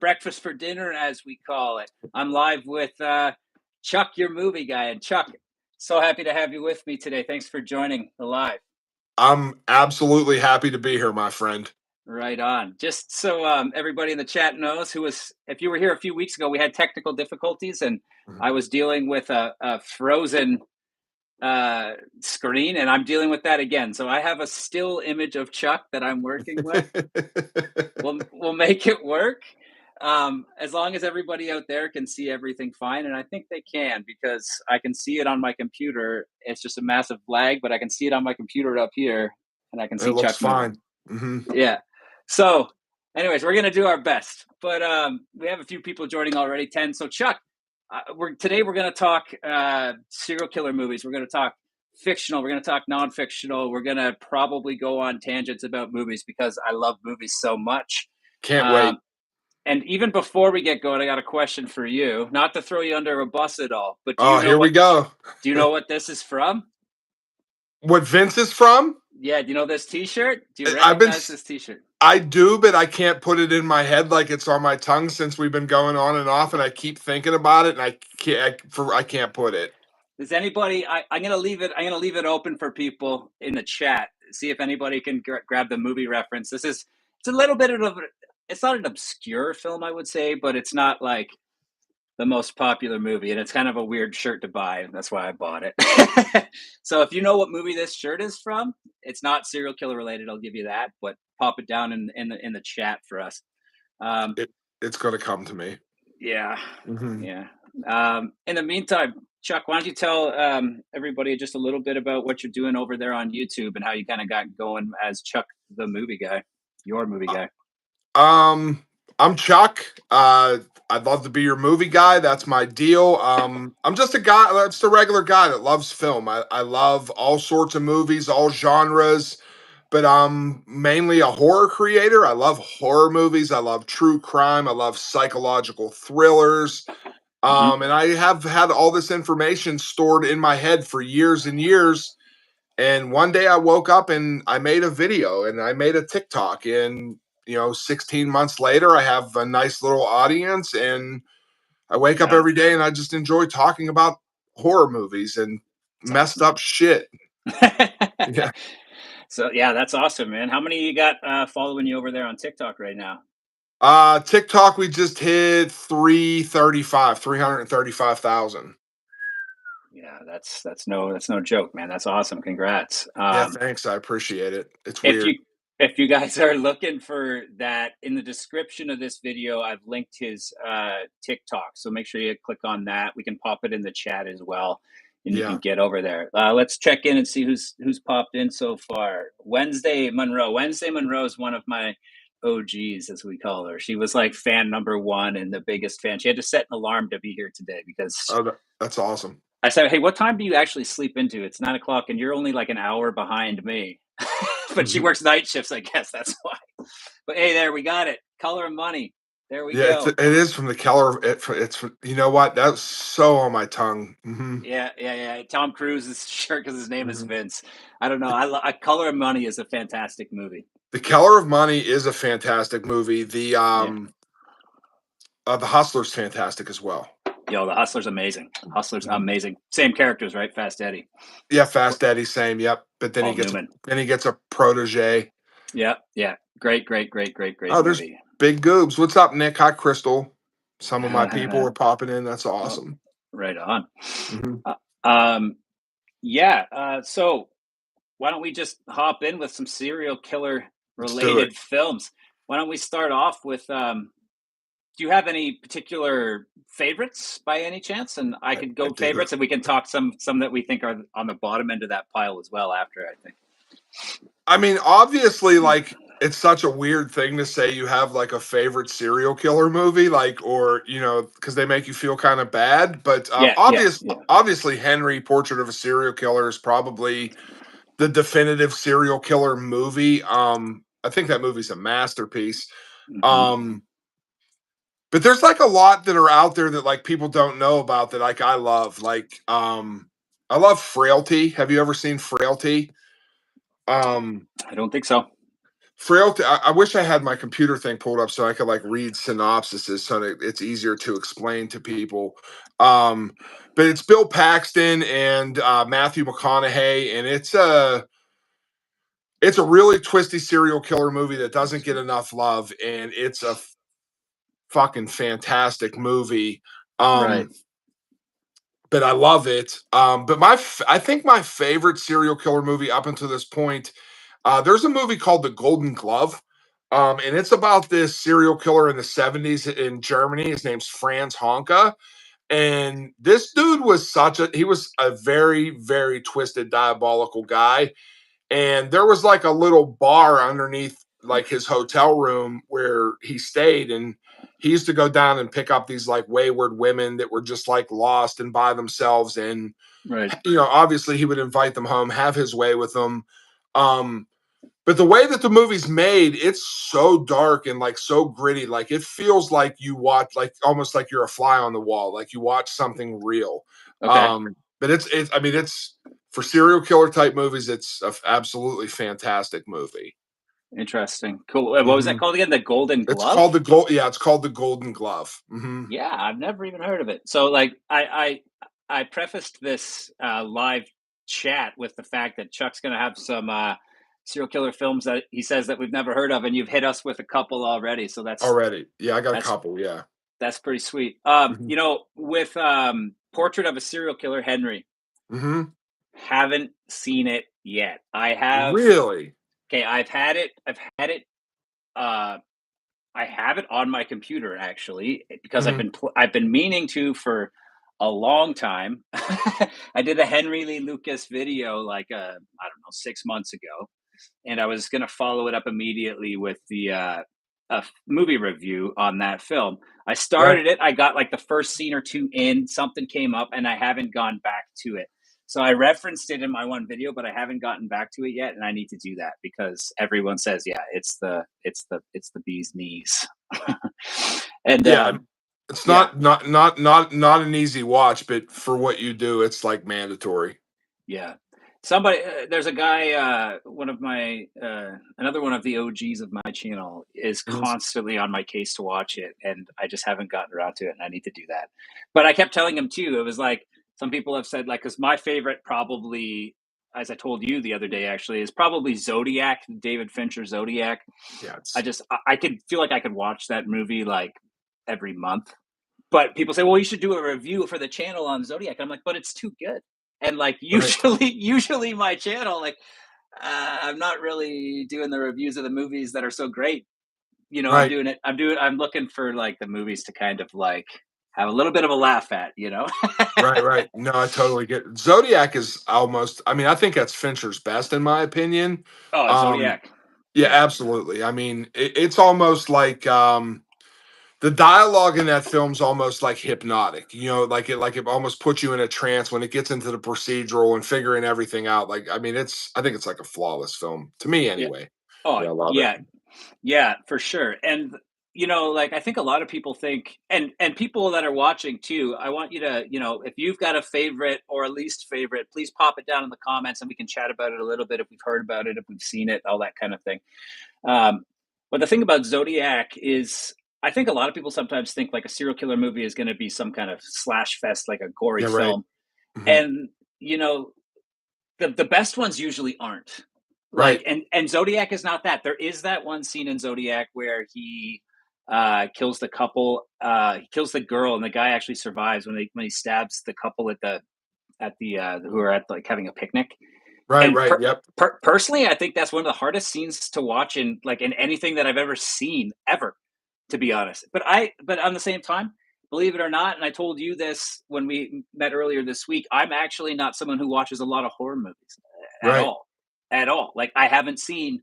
breakfast for dinner, as we call it. I'm live with Chuck, your movie guy. And Chuck, so happy to have you with me today. Thanks for joining the live. I'm absolutely happy to be here, my friend. Right on. Just so everybody in the chat knows, if you were here a few weeks ago, we had technical difficulties, and I was dealing with a frozen screen, and I'm dealing with that again. So I have a still image of Chuck that I'm working with. We'll make it work. As long as everybody out there can see everything fine, and I think they can, because I can see it on my computer. It's just a massive lag, but I can see it on my computer up here, and I can see It looks Chuck moving. fine. Yeah. So, anyways, we're gonna do our best, but we have a few people joining already. 10. So, Chuck, today we're gonna talk serial killer movies. We're gonna talk fictional. We're gonna talk non-fictional. We're gonna probably go on tangents about movies because I love movies so much. Can't wait. And even before we get going, I got a question for you. Not to throw you under a bus at all, but Here we go. Do you know what this is from? What Vince is from? Yeah, do you know this T-shirt? Do you recognize this T-shirt? I do, but I can't put it in my head like it's on my tongue since we've been going on and off, and I keep thinking about it, and I can't put it. Does anybody? I'm gonna leave it. I'm gonna leave it open for people in the chat. See if anybody can grab the movie reference. It's a little bit of. It's not an obscure film, I would say, but it's not like the most popular movie, and it's kind of a weird shirt to buy, and that's why I bought it. So if you know what movie this shirt is from, it's not serial killer related. I'll give you that, but pop it down in the chat for us. It's going to come to me. Yeah, yeah. In the meantime, Chuck, why don't you tell everybody just a little bit about what you're doing over there on YouTube and how you kind of got going as Chuck the movie guy, your movie guy. I'm Chuck. I'd love to be your movie guy. That's my deal. I'm just a guy. That's a regular guy that loves film. I love all sorts of movies, all genres, but I'm mainly a horror creator. I love horror movies. I love true crime. I love psychological thrillers. And I have had all this information stored in my head for years and years. And one day I woke up and I made a video and I made a TikTok, and 16 months later, I have a nice little audience, and I wake up every day and I just enjoy talking about horror movies and messed up shit. Yeah. So yeah, that's awesome, man. How many you got following you over there on TikTok right now? TikTok, we just hit 335,000. Yeah, that's no joke, man. That's awesome. Congrats. Yeah, thanks. I appreciate it. It's weird. If you guys are looking for that, in the description of this video, I've linked his TikTok. So make sure you click on that. We can pop it in the chat as well, and you can get over there. Let's check in and see who's popped in so far. Wednesday Monroe is one of my OGs, as we call her. She was like fan number one and the biggest fan. She had to set an alarm to be here today because that's awesome. I said, hey, what time do you actually sleep into? It's 9 o'clock and you're only like an hour behind me. But she works night shifts, I guess that's why. But hey, there, we got it. Color of Money. There we go. It is from the color. It's from, you know what? That's so on my tongue. Yeah. Tom Cruise's shirt because his name is Vince. I don't know. Color of Money is a fantastic movie. The Color of Money is a fantastic movie. The Hustler's fantastic as well. Yo, The Hustler's amazing. Amazing. Same characters, right? Fast Eddie. Yeah, Fast Eddie, same. Yep. But then he gets a protege. Yeah. Great. Oh, there's big goobs. What's up, Nick? Hi, Crystal. Some of my people are popping in. That's awesome. Right on. So why don't we just hop in with some serial killer related films? Why don't we start off with do you have any particular favorites by any chance? And I could go favorites, and we can talk some that we think are on the bottom end of that pile as well after, I think. I mean, obviously, like, it's such a weird thing to say you have like a favorite serial killer movie, like, or, because they make you feel kind of bad. But obviously, Henry, Portrait of a Serial Killer is probably the definitive serial killer movie. I think that movie's a masterpiece. But there's like a lot that are out there that like people don't know about that like I love. Like I love Frailty. Have you ever seen Frailty? I don't think so. Frailty. I wish I had my computer thing pulled up so I could like read synopsises so that it's easier to explain to people. Um, but it's Bill Paxton and Matthew McConaughey, and it's a really twisty serial killer movie that doesn't get enough love, and it's a fucking fantastic movie. Right. But I love it. But I think my favorite serial killer movie up until this point, there's a movie called The Golden Glove, and it's about this serial killer in the '70s in Germany. His name's Franz Honka, and this dude was he was a very, very twisted, diabolical guy. And there was like a little bar underneath like his hotel room where he stayed, and he used to go down and pick up these like wayward women that were just like lost and by themselves, and Right. obviously he would invite them home, have his way with them. um but the way that the movie's made, it's so dark and like so gritty, like it feels like you watch, like almost like you're a fly on the wall, like you watch something real. Okay. But it's I mean, it's for serial killer type movies, it's an absolutely fantastic movie. Interesting. Cool. What was that Mhm. called again? The Golden It's called Glove? the gold. Yeah, it's called the Golden Glove. Yeah, I've never even heard of it. So, like, I prefaced this live chat with the fact that Chuck's going to have some serial killer films that he says that we've never heard of, and you've hit us with a couple already. So Already, yeah, I got a that's couple. Yeah. that's pretty sweet. hmm With Portrait of a Serial Killer, Henry, hmm haven't seen it yet. I have. Really? Okay, I've had it. I've had it. Uh, I have it on my computer actually because hmm I've been meaning to for a long time. I did a Henry Lee Lucas video like I don't know 6 months ago, and I was going to follow it up immediately with the movie review on that film. I Right. started it. I got like the first scene or two in. Something came up, and I haven't gone back to it. So I referenced it in my one video, but I haven't gotten back to it yet, and I need to do that because everyone says, yeah, it's the bee's knees. and Yeah. It's yeah, not an easy watch, but for what you do, it's like mandatory. yeah. Somebody, there's a guy, one of my, another one of the OGs of my channel is Mhm. constantly on my case to watch it, and I just haven't gotten around to it, and I need to do that. But I kept telling him too. It was like some people have said, like, because my favorite probably, as I told you the other day, actually, is probably Zodiac, David Fincher Zodiac. Yeah. I could feel like I could watch that movie like every month. But people say, well, you should do a review for the channel on Zodiac. I'm like, but it's too good. And like Right. usually my channel, like I'm not really doing the reviews of the movies that are so great. I'm Right. doing it. I'm looking for like the movies to kind of like have a little bit of a laugh at. Right. Right. No, I totally get it. Zodiac is almost. I mean, I think that's Fincher's best in my opinion. Oh, Um, Zodiac. yeah, Yeah. absolutely. I mean, it's almost like the dialogue in that film's almost like hypnotic. Like it almost puts you in a trance when it gets into the procedural and figuring everything out. Like, I mean, I think it's like a flawless film to me Yeah. anyway. Oh, Yeah, I love it. yeah. Yeah, for sure. And like I think a lot of people think, and people that are watching too, I want you to, if you've got a favorite or a least favorite, please pop it down in the comments and we can chat about it a little bit if we've heard about it, if we've seen it, all that kind of thing. Um, but the thing about Zodiac is I think a lot of people sometimes think like a serial killer movie is going to be some kind of slash fest, like a gory Yeah, right. film. Mhm. And, the best ones usually aren't. Like, Right. and Zodiac is not that. There is that one scene in Zodiac where he kills the couple, he kills the girl, and the guy actually survives when he stabs the couple at the who are at like having a picnic. Right, And right. Yep. personally, I think that's one of the hardest scenes to watch in anything that I've ever seen ever, to be honest. But on the same time, believe it or not, and I told you this when we met earlier this week, I'm actually not someone who watches a lot of horror movies at Right. all, at all. Like I haven't seen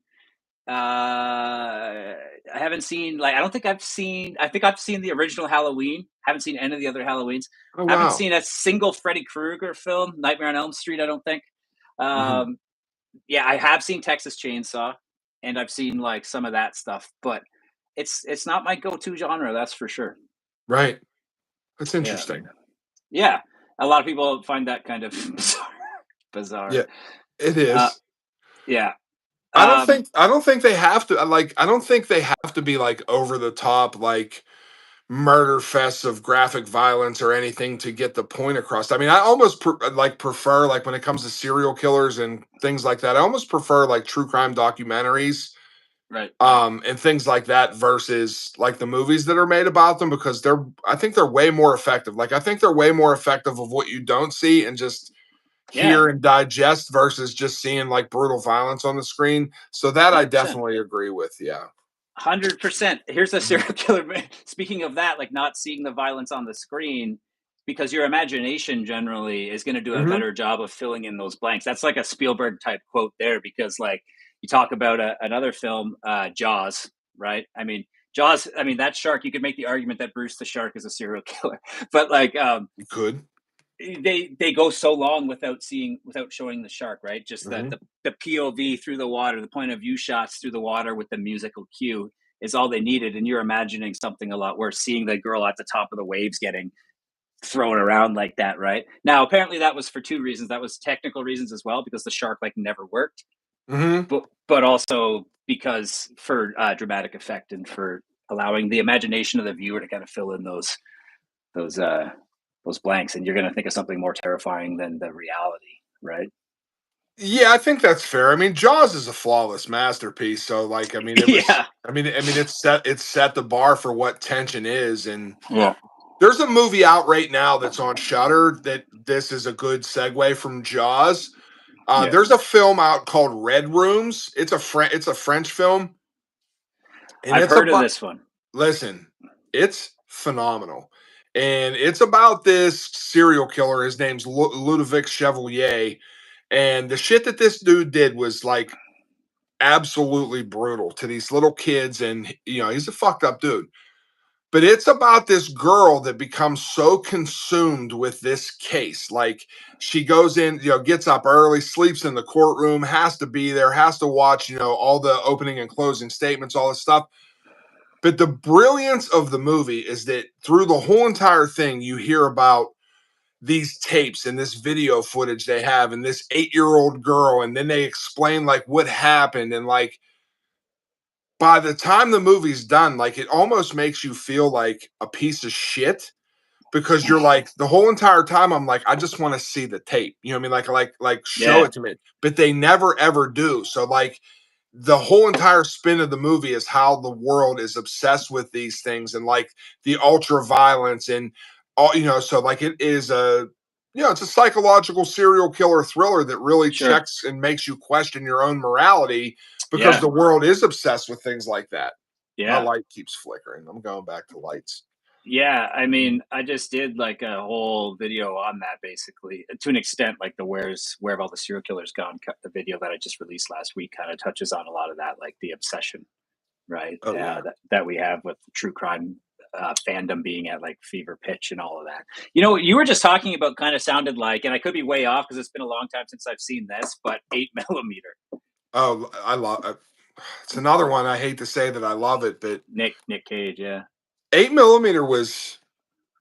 like I don't think I've seen. I think I've seen the original Halloween. Haven't seen any of the other Halloweens. Oh Haven't wow. seen a single Freddy Krueger film. Nightmare on Elm Street. I don't think. Mhm. Um, yeah, I have seen Texas Chainsaw, and I've seen like some of that stuff, but it's not my go-to genre. That's for sure. Right. That's Yeah, interesting. yeah. A lot of people find that kind of bizarre. Bizarre. Yeah, it Uh, is. yeah. I don't think they have to like I don't think they have to be like over the top like murder fests of graphic violence or anything to get the point across. I mean, I almost prefer like when it comes to serial killers and things like that. I almost prefer like true crime documentaries Right. and things like that versus like the movies that are made about them because I think they're way more effective. Like I think they're way more effective of what you don't see and just Yeah. hear and digest versus just seeing like brutal violence on the screen. So that I 100%. definitely agree with. Yeah. 100%. Here's a Mhm. serial killer. Speaking of that, like not seeing the violence on the screen, because your imagination generally is going to do a Mhm. better job of filling in those blanks. That's like a Spielberg type quote there, because like you talk about another film, Jaws, right? I mean, Jaws. I mean, that shark. You could make the argument that Bruce the shark is a serial killer, but like, You could. they go so long without showing the shark, right? Just Mhm. the POV through the water, the point of view shots through the water with the musical cue is all they needed. And you're imagining something a lot worse, seeing the girl at the top of the waves getting thrown around like that, right? Now, apparently that was for two reasons. That was technical reasons as well, because the shark like never worked, Mhm. but also because for dramatic effect and for allowing the imagination of the viewer to kind of fill in those uh those blanks, and you're going to think of something more terrifying than the reality, right? Yeah, I think that's fair. I mean, Jaws is a flawless masterpiece. So, like, I mean, it was. Yeah. I mean, it's set the bar for what tension is, and Yeah. there's a movie out right now that's on Shutter that this is a good segue from Jaws. Yeah. There's a film out called Red Rooms. It's a French film, and I've it's heard of about this one. listen, it's phenomenal, and it's about this serial killer. His name's Ludovic Chevalier, and the shit that this dude did was like absolutely brutal to these little kids, and he's a fucked up dude. But it's about this girl that becomes so consumed with this case. Like she goes in, gets up early, sleeps in the courtroom, has to be there, has to watch, all the opening and closing statements, all this stuff. But the brilliance of the movie is that through the whole entire thing, you hear about these tapes and this video footage they have and this 8-year-old girl. And then they explain like what happened. And like by the time the movie's done, like it almost makes you feel like a piece of shit because you're like the whole entire time I'm like I just want to see the tape. You know what I mean? Like show Yeah. it to me. But they never ever do. So like the whole entire spin of the movie is how the world is obsessed with these things and like the ultra violence and all so like it is it's a psychological serial killer thriller that really Sure. checks and makes you question your own morality because Yeah. the world is obsessed with things like that. My Yeah. light keeps flickering. I'm going back to lights. Yeah. I mean, I just did like a whole video on that, basically, to an extent. Like the where have all the serial killers gone? The video that I just released last week kind of touches on a lot of that, like the obsession, right? Oh yeah. That we have with true crime fandom being at like fever pitch and all of that. You know, you were just talking about kind of sounded like, and I could be way off because it's been a long time since I've seen this, but 8 millimeter. Oh, I love. It's another one. I hate to say that I love it, but Nick Cage, yeah, 8 millimeter was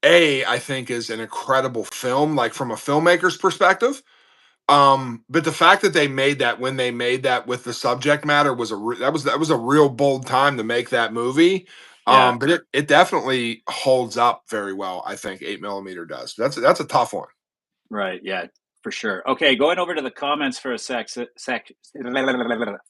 I think is an incredible film, like from a filmmaker's perspective. But the fact that they made that when they made that with the subject matter was that was a real bold time to make that movie. yeah, But it definitely holds up very well. I think 8 millimeter does. That's a tough one. right, yeah, for sure. Okay, going over to the comments for a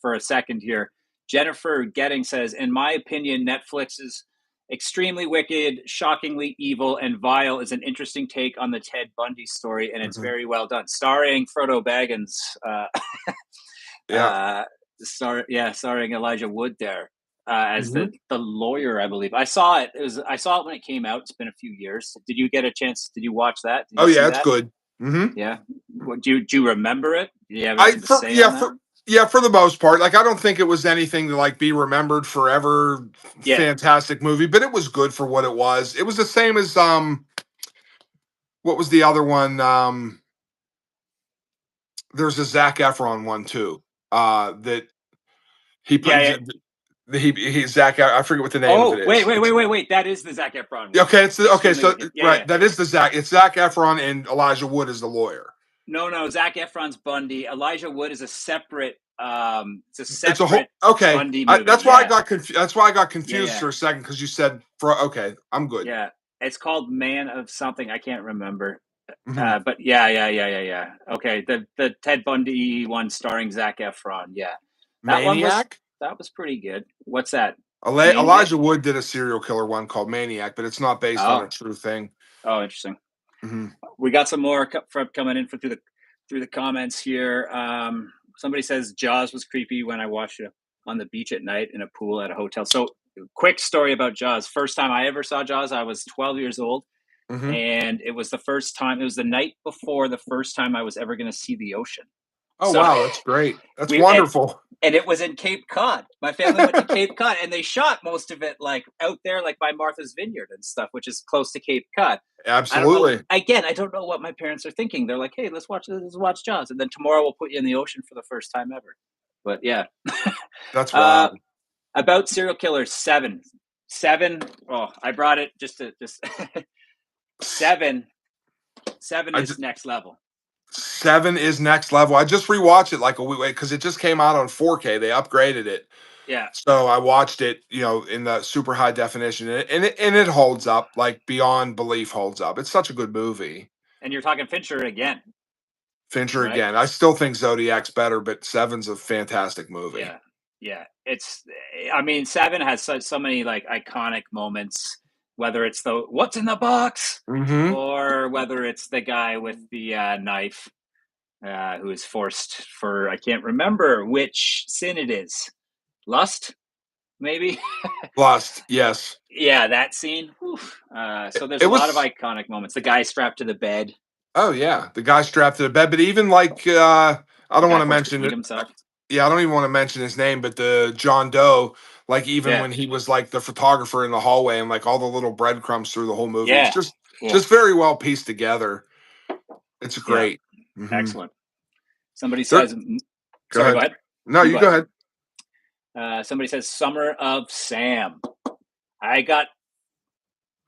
for a second here. Jennifer Getting says, in my opinion, Netflix's extremely wicked, shockingly evil, and vile is an interesting take on the Ted Bundy story, and it's Mhm. very well done. Starring Frodo Baggins, Yeah. uh, starring Elijah Wood there as Mhm. the lawyer, I believe. I saw it. I saw it when it came out. It's been a few years. Did you get a chance? Did you watch that? Did Oh you see yeah, it's that? good. Hmm. Yeah. Do you remember it? Do you have I anything to for say yeah on that? for yeah for the most part, like I don't think it was anything to like be remembered forever. Yeah. Fantastic movie, but it was good for what it was. It was the same as what was the other one? There's a Zac Efron one too. That he Yeah. put Yeah. he Zac. I forget what the name of it Oh, wait, is. wait, wait, It's wait, wait. That is the Zac Efron one. okay. Okay. Extremely So wicked. Yeah, right, yeah, that is the Zac. It's Zac Efron and Elijah Wood as the lawyer. No. Zac Efron's Bundy. Elijah Wood is a separate. It's a It's a whole separate okay. Bundy movie. That's why I Yeah, got confused. That's why I got confused yeah. for a second because you said okay. I'm good. Yeah, it's called Man of something. I can't remember. Mhm. But yeah. Okay, the Ted Bundy one starring Zac Efron. Yeah, that one was Maniac. pretty good. What's that? Maniac? Elijah Wood did a serial killer one called Maniac, but it's not based on a Oh, true thing. oh, interesting. Hmm. We got some more coming in through the comments here. Somebody says Jaws was creepy when I watched it on the beach at night in a pool at a hotel. So, quick story about Jaws. First time I ever saw Jaws, I was 12 years old. Hmm. And it was the first time, it was the night before the first time I was ever going to see the ocean. Oh So wow, that's great. That's we wonderful. and it was in Cape Cod. My family went to Cape Cod and they shot most of it like out there, like by Martha's Vineyard and stuff, which is close to Cape Cod. I don't know. Absolutely. Again, I don't know what my parents are thinking. They're like, "Hey, let's watch Jaws, and then tomorrow we'll put you in the ocean for the first time ever." But yeah, That's uh, wild. about serial killers. Seven. Oh, I brought it just seven. Seven I is just, next level. 7 is next level. I just rewatched it like a week because it just came out on 4K. They upgraded it. Yeah, So I watched it, in the super high definition, and it holds up like beyond belief. Holds up. It's such a good movie. and you're talking Fincher again, Fincher right? again. I still think Zodiac's better, but Seven's a fantastic movie. Yeah, yeah. It's, I mean, Seven has so many like iconic moments. Whether it's the "What's in the box," Hmm. or whether it's the guy with the knife who is forced for, I can't remember which sin it is, lust, maybe. Lost, yes. Yeah, that scene. Whew. So there's It a lot of was. iconic moments. The guy strapped to the bed, Oh yeah, the guy strapped to the bed. But even like, I the don't guy want to forced to mention eat it. himself. Yeah, I don't even want to mention his name, but the John Doe, like even Yeah, when he was like the photographer in the hallway and like all the little breadcrumbs through the whole movie, it's yeah, yeah, just very well pieced together. It's yeah. great. Hmm. Excellent. Somebody There, says, go sorry, go ahead. ahead. No, You you go go ahead. ahead. Somebody says Summer of Sam.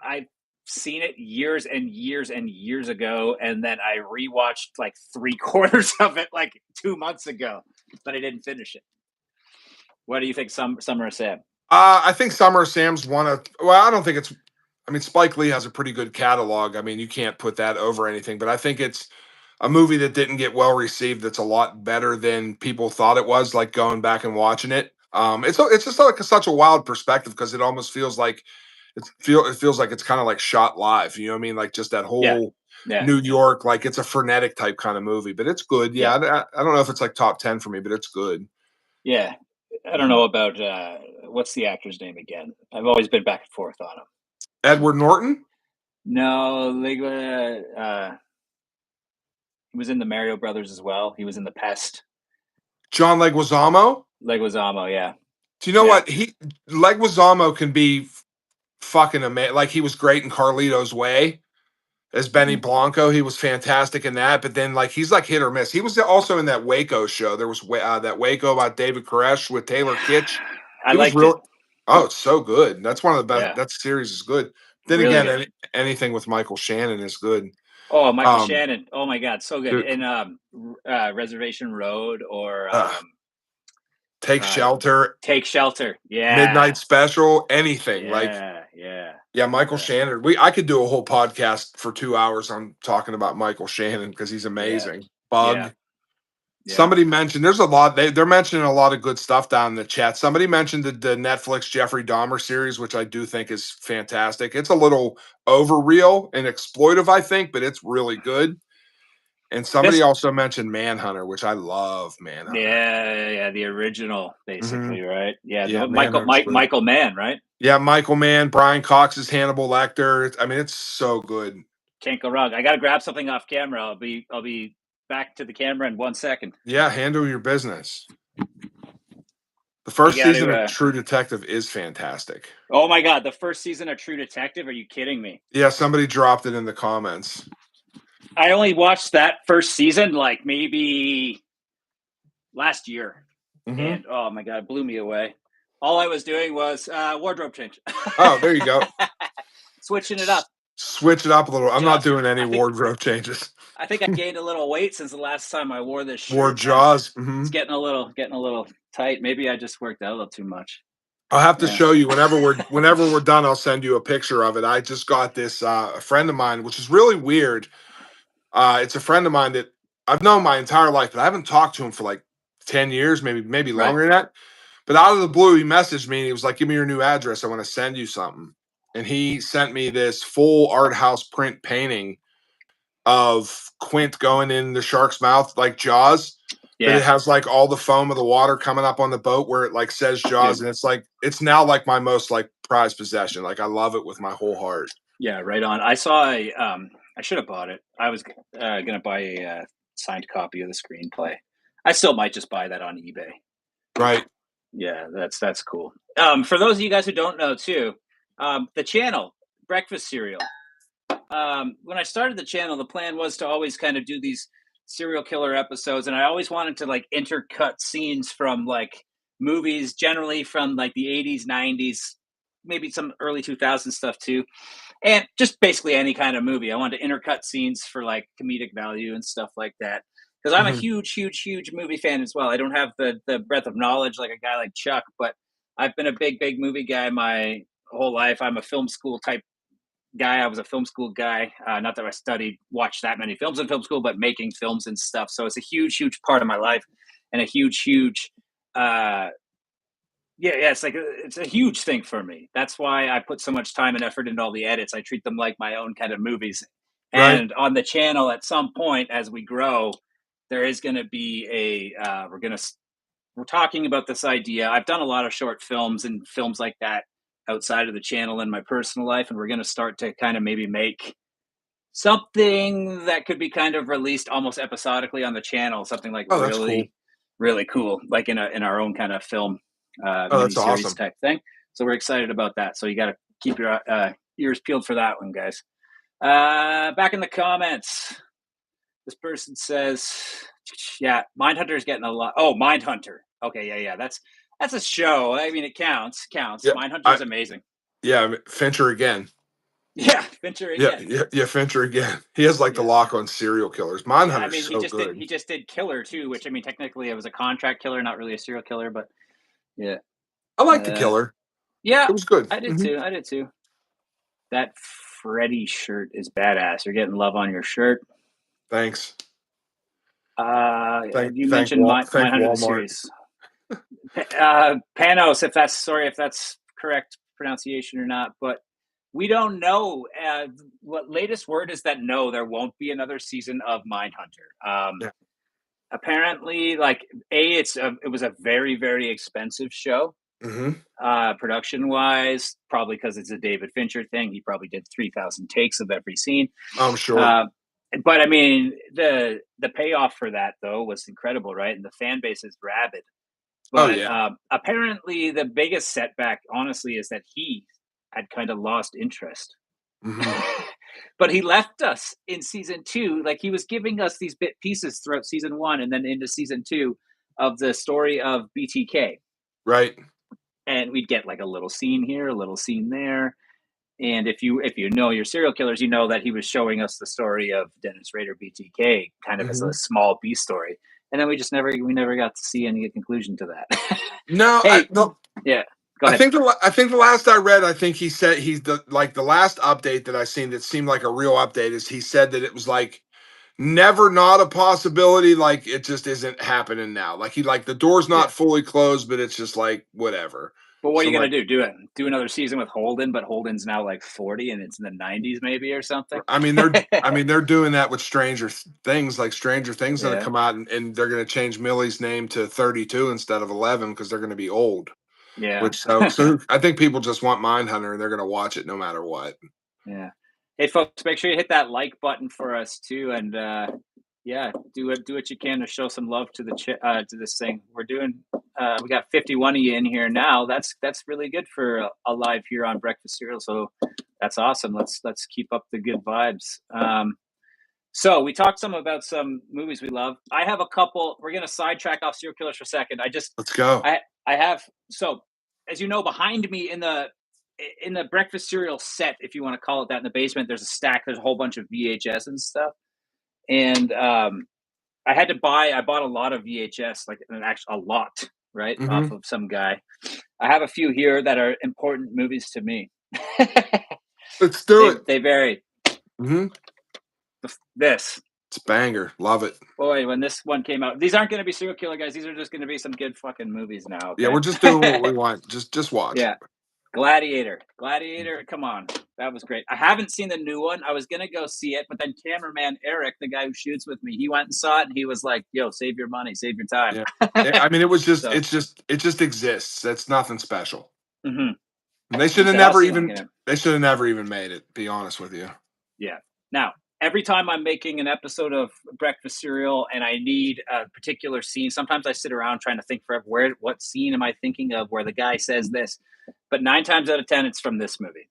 I've seen it years and years and years ago, and then I rewatched like three quarters of it like 2 months ago, but I didn't finish it. What do you think, Summer of Sam? I think Summer of Sam's one of. Well, I don't think it's. I mean, Spike Lee has a pretty good catalog. I mean, you can't put that over anything, but I think it's a movie that didn't get well received. That's a lot better than people thought it was. Like going back and watching it, it's just like such a wild perspective because it almost feels like it feels like it's kind of like shot live. You know what I mean? Like just that Yeah, whole yeah, New York, like it's a frenetic type kind of movie, but it's good. yeah, Yeah, I don't know if it's like top 10 for me, but it's good. yeah. I don't Mhm. know about what's the actor's name again. I've always been back and forth on him. Edward Norton, No, he was in the Mario Brothers as well. He was in the Pest. John Leguizamo. Leguizamo, yeah, Do you know yeah. what Leguizamo can be fucking amazing? Like he was great in Carlito's Way as Benny Hmm. Blanco. He was fantastic in that. But then like he's like hit or miss. He was also in that Waco show. There was that Waco about David Koresh with Taylor Kitsch. I He was liked it. real. Oh, it's so good. That's one of the best. Yeah, That series is good. Then really again, good. anything with Michael Shannon is good. Oh, Michael Um, Shannon. Oh my God, so good. dude, In Reservation Road or Take uh, Shelter, Take Shelter. Yeah, Midnight Special, anything like. yeah, yeah, Yeah, Michael yeah, Shannon. I could do a whole podcast for 2 hours on talking about Michael Shannon because he's yeah, amazing. yeah, Bug. yeah. Somebody mentioned there's a lot. They're mentioning a lot of good stuff down in the chat. Somebody mentioned the Netflix Jeffrey Dahmer series, which I do think is fantastic. It's a little overreal and exploitive, I think, but it's really good. And somebody This, also mentioned Manhunter, which I love Manhunter. yeah, the original, Hmm. basically, right? Yeah, Yeah, Manhunter's good. Michael Mann, right? Yeah, Michael Mann, Brian Cox is Hannibal Lecter. I mean, it's so good. Can't go wrong. I got to grab something off camera. I'll be back to the camera in 1 second. Yeah, handle your business. The I first got season to. of True Detective is fantastic. Oh my God, the first season of True Detective. Are you kidding me? Yeah, somebody dropped it in the comments. I only watched that first season like maybe last year, Hmm. and oh my God, it blew me away. All I was doing was wardrobe change, Oh, there you go. switching it up. Switch it up a little. I'm not Just, doing any I think wardrobe changes. I think I gained a little weight since the last time I wore this Wore shirt, man. Jaws. It's getting a little tight. Maybe I just worked out a little too much. I'll have to Yeah. show you whenever we're done. I'll send you a picture of it. I just got this a friend of mine, which is really weird. It's a friend of mine that I've known my entire life, but I haven't talked to him for like 10 years, maybe Right. longer than that. But out of the blue, he messaged me and he was like, "Give me your new address. I want to send you something." And he sent me this full art house print painting of Quint going in the shark's mouth like Jaws, but it Yeah, has like all the foam of the water coming up on the boat where it like says Jaws, dude. and it's now like my most like prized possession. Like I love it with my whole heart. Yeah, right on. I saw a. I should have bought it. I was gonna buy a signed copy of the screenplay. I still might just buy that on eBay. Right. Yeah, that's cool. For those of you guys who don't know, too, the channel Breakfast Cereal. When I started the channel, the plan was to always kind of do these serial killer episodes, and I always wanted to like intercut scenes from like movies, generally from like the 80s, 90s, maybe some early 2000s stuff too, and just basically any kind of movie. I wanted to intercut scenes for like comedic value and stuff like that. Because I'm a Mhm. huge movie fan as well. I don't have the breadth of knowledge like a guy like Chuck, but I've been a big movie guy my whole life. I'm a film school type guy. I was a film school guy. Not that I watched that many films in film school, but making films and stuff. So it's a huge part of my life, and a huge. Uh, yeah. It's a huge thing for me. That's why I put so much time and effort into all the edits. I treat them like my own kind of movies. Right. And on the channel, at some point, as we grow, there is going to be a. We're talking about this idea. I've done a lot of short films and films like that outside of the channel in my personal life, and we're going to start to kind of maybe make something that could be kind of released almost episodically on the channel, something like Oh, that's cool. really cool, like in our own kind of film Oh, that's miniseries awesome. type thing. So we're excited about that. So you got to keep your ears peeled for that one, guys. Back in the comments, this person says, "Yeah, Mindhunter's getting a lot." Oh, Mindhunter. Okay, yeah. That's a show. I mean, it counts. Yeah. Mindhunter's amazing. Fincher again. Yeah, Fincher again. Yeah, Fincher again. He has like the Yeah. lock on serial killers. Yeah, I Mindhunter's mean, so good. he just did Killer too, which I mean, technically it was a contract killer, not really a serial killer, but yeah, I like The uh, Killer. yeah, It was good. I did too. I did too. That Freddy shirt is badass. You're getting love on your shirt. Thanks. You mentioned Thank Mindhunter the Walmart. series. Panos, if that's correct pronunciation or not, but we don't know. What latest word is that no, there won't be another season of Mindhunter. Yeah. Apparently, like it was a very expensive show, Hmm. production wise, probably because it's a David Fincher thing. He probably did 3,000 takes of every scene. I'm sure. Uh, but I mean, the payoff for that though was incredible, right? And the fan base is rabid. Oh But yeah. apparently, the biggest setback, honestly, is that he had kind of lost interest. Hmm. But he left us in season two. Like he was giving us these bit pieces throughout season one and then into season two of the story of BTK. Right. And we'd get like a little scene here, a little scene there. And if you know your serial killers, you know that he was showing us the story of Dennis Rader BTK kind of as a Hmm. small B story. And then we never got to see any conclusion to that. No, Hey, yeah, go ahead. I think the last I read, I think he said he's the last update that I seen that seemed like a real update is he said that it was like never not a possibility, like it just isn't happening now. Like he like the door's Yeah. not fully closed, but it's just like whatever. But what are So you I'm gonna like, do? Do another season with Holden, but Holden's now like 40 and it's in the 90s maybe or something. I mean they're doing that with Things, like Stranger Things gonna Yeah, come out and they're gonna change Millie's name to 32 instead of 11 because they're gonna be old. yeah, Which so I think people just want Mindhunter and they're gonna watch it no matter what. yeah. Hey, folks, make sure you hit that like button for us too, and yeah, do what you can to show some love to to this thing. We got 51 of you in here now. That's really good for a live here on Breakfast Cereal. So that's awesome. Let's keep up the good vibes. So we talked some about some movies we love. I have a couple. We're gonna sidetrack off serial killers for a second. Let's go. I have so as you know behind me in the in the breakfast cereal set, if you want to call it that, in the basement, there's a stack. There's a whole bunch of VHS and stuff, and I bought a lot of VHS, like a lot, right, off Mhm. of some guy. I have a few here that are important movies to me. Let's do it. They vary. Mhm. This It's a banger. Love it. boy, when this one came out, these aren't going to be serial killer guys. These are just going to be some good fucking movies now. Yeah, we're just doing what Okay. we want. Just watch. Yeah. Gladiator. Gladiator, come on. That was great. I haven't seen the new one. I was going to go see it, but then cameraman Eric, the guy who shoots with me, he went and saw it and he was like, "Yo, save your money, save your time." Yeah. I mean, So, it just exists. It's nothing special. mhm. And they He should have said, "I'll never see when I even get it." they should have never even made it, be honest with you. Yeah. Now, every time I'm making an episode of breakfast cereal and I need a particular scene, sometimes I sit around trying to think forever, what scene am I thinking of where the guy says this? But 9 times out of 10 it's from this movie.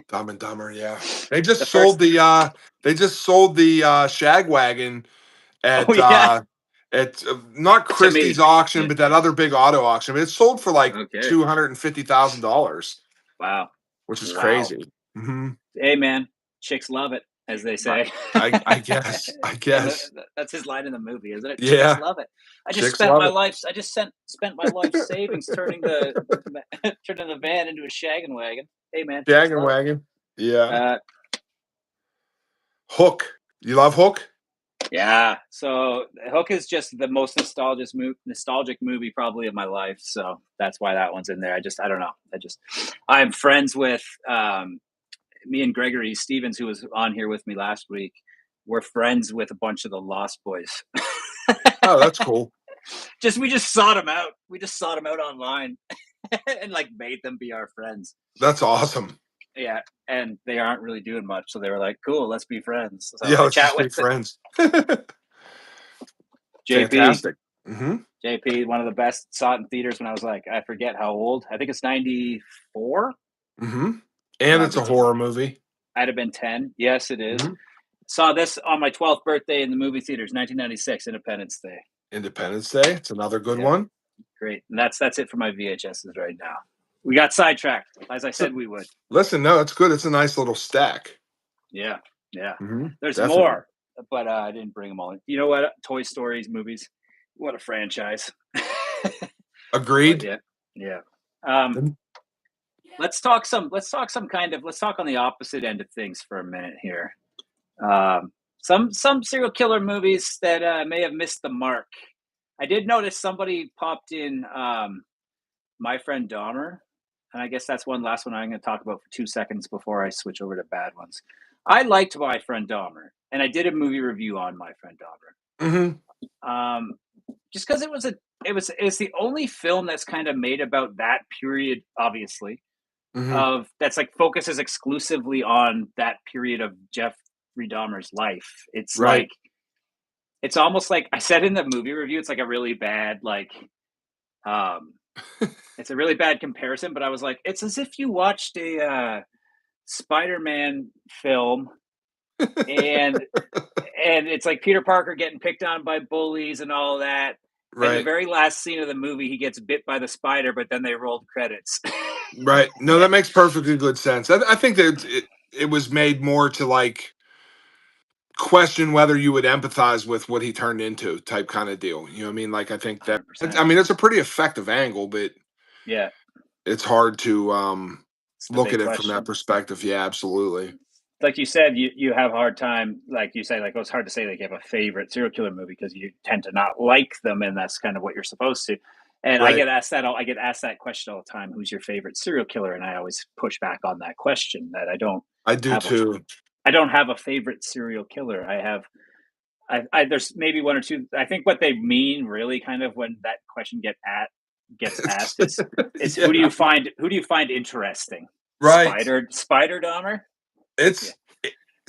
Dumb and Dumber, yeah. The first They just sold the shag wagon Oh yeah, at not to Christie's me. auction, but that other big auto auction. It sold for like Okay. $250,000, Wow. which is Wow. crazy. Mhm. Hey man, chicks love it, as they I say. I guess. I And guess. that's his line in the movie, isn't it? Chicks Yeah. love it. Chicks love it. Spent my life savings turning the turning the van into a shaggin' wagon. Hey man, chicks Shaggin' love it. wagon. Yeah. Uh, Hook. You love Hook? yeah. So Hook is just the most nostalgic movie probably of my life. So that's why that one's in there. I don't know. I'm friends with me and Gregory Stevens, who was on here with me last week. We're friends with a bunch of the Lost Boys. Oh, that's cool. We just sought them out. We just sought them out online and like made them be our friends. That's awesome. Yeah, and they aren't really doing much, so they were like, "Cool, let's be friends." So Yeah, I let's chat just with be friends. JP. Fantastic. Mhm. JP, one of the best, saw it in theaters when I was like, I forget how old. I think it's 94. Mhm. So And it's a horror movie. I'd have been 10. Yes, it is. Mhm. Saw this on my 12th birthday in the movie theaters, 1996, Independence Day. Independence Day, it's another good Yeah, one. great. And that's it for my VHSs right now. We got sidetracked, as I said So we would. listen, no, it's good. It's a nice little stack. Yeah, yeah. Mhm. There's Definitely. more, but I didn't bring them all in. You know what? Toy Stories movies. What a franchise. But Agreed. yeah, yeah. Um, Mhm. let's talk on the opposite end of things for a minute here. Some serial killer movies that may have missed the mark. I did notice somebody popped in My Friend Dahmer, and I guess that's one last one I'm going to talk about for 2 seconds before I switch over to bad ones. I liked My Friend Dahmer, and I did a movie review on My Friend Mhm. Dahmer. Just because it's the only film that's kind of made about that period, obviously, Mhm. of that's like focuses exclusively on that period of Jeffrey Dahmer's life. Right. It's almost like I said in the movie review, it's like a really bad um it's a really bad comparison, but I was like, it's as if you watched a Spider-Man film and it's like Peter Parker getting picked on by bullies and all that. And the Right. very last scene of the movie, he gets bit by the spider, but then they rolled credits. Right. No, that makes perfectly good sense. I think that it was made more to like question whether you would empathize with what he turned into type kind of deal. You know what I mean? Like I think that 100%. I mean it's a pretty effective angle, but Yeah, it's hard to it's the look big at it from that question. perspective. Yeah, absolutely. Like you said, you have a hard time, like you say, like, oh, it's hard to say like you have a favorite serial killer movie because you tend to not like them, and that's kind of what you're supposed to. And Right. I get asked that question all the time: who's your favorite serial killer? And I always push back on that question that I do have a too. I don't have a favorite serial killer. There's maybe one or two. I think what they mean really kind of when that question gets asked is Yeah. who do you find interesting? Right. Spider Dahmer? Yeah. It's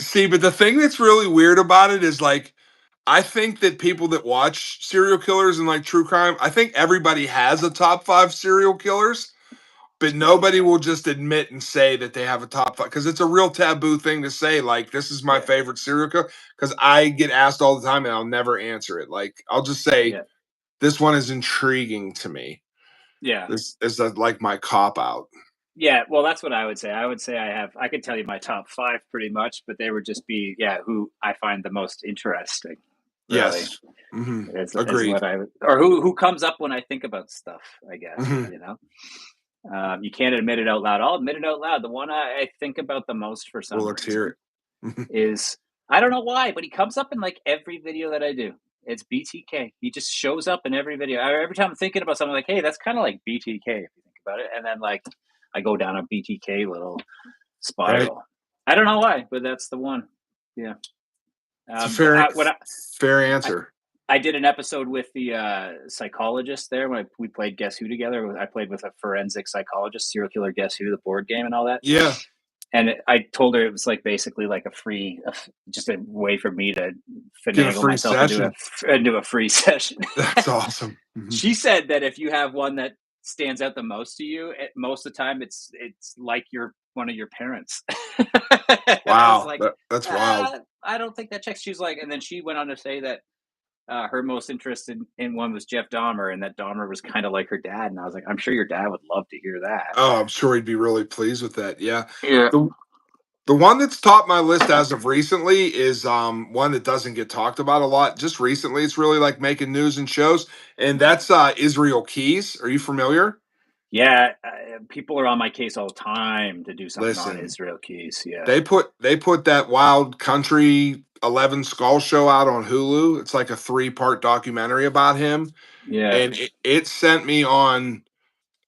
see, but the thing that's really weird about it is like I think that people that watch serial killers and like true crime, I think everybody has a top 5 serial killers, but nobody will just admit and say that they have a top 5 because it's a real taboo thing to say like this is my Yeah. favorite serial killer because I get asked all the time and I'll never answer it. Like I'll just say Yeah. this one is intriguing to me. Yeah. This is like my cop out. Yeah, well, that's what I would say. I would say I could tell you my top five pretty much, but they would just be, yeah, who I find the most interesting, really, Yes. Hmm. is Agreed. what I would, or who comes up when I think about stuff, I guess, Hmm. you know? You can't admit it out loud. I'll admit it out loud. The one I think about the most for Well, some let's hear reason it. Mhm. is, I don't know why, but he comes up in like every video that I do. It's BTK. He just shows up in every video. Every time I'm thinking about something, like, hey, that's kind of like BTK if you think about it. And then like I go down a BTK little Right. spiral. I don't know why, but that's the one. Yeah. It's a But fair fair I, answer. I did an episode with the psychologist there when we played Guess Who together. I played with a forensic psychologist, serial killer Guess Who, the board game and all that. Yeah. And I told her it was like basically like just a way for me to Get a finagle free myself session. into a free session. That's awesome. Mhm. She said that if you have one that stands out the most to you, most of the time it's like you're one of your parents. And I was Wow. like, That's wild. I don't think that checks. She's like, and then she went on to say that her most interested in one was Jeff Dahmer, and that Dahmer was kind of like her dad. And I was like, I'm sure your dad would love to hear that. Oh, I'm sure he'd be really pleased with that. Yeah. Yeah. The the one that's topped my list as of recently is one that doesn't get talked about a lot. Just recently, it's really like making news and shows, and that's Israel Keys. Are you familiar? Yeah, people are on my case all the time to do something on Listen, Israel Keys. Yeah, they put that Wild Country 11 Skull show out on Hulu. It's like a 3-part documentary about him, yeah, and it sent me on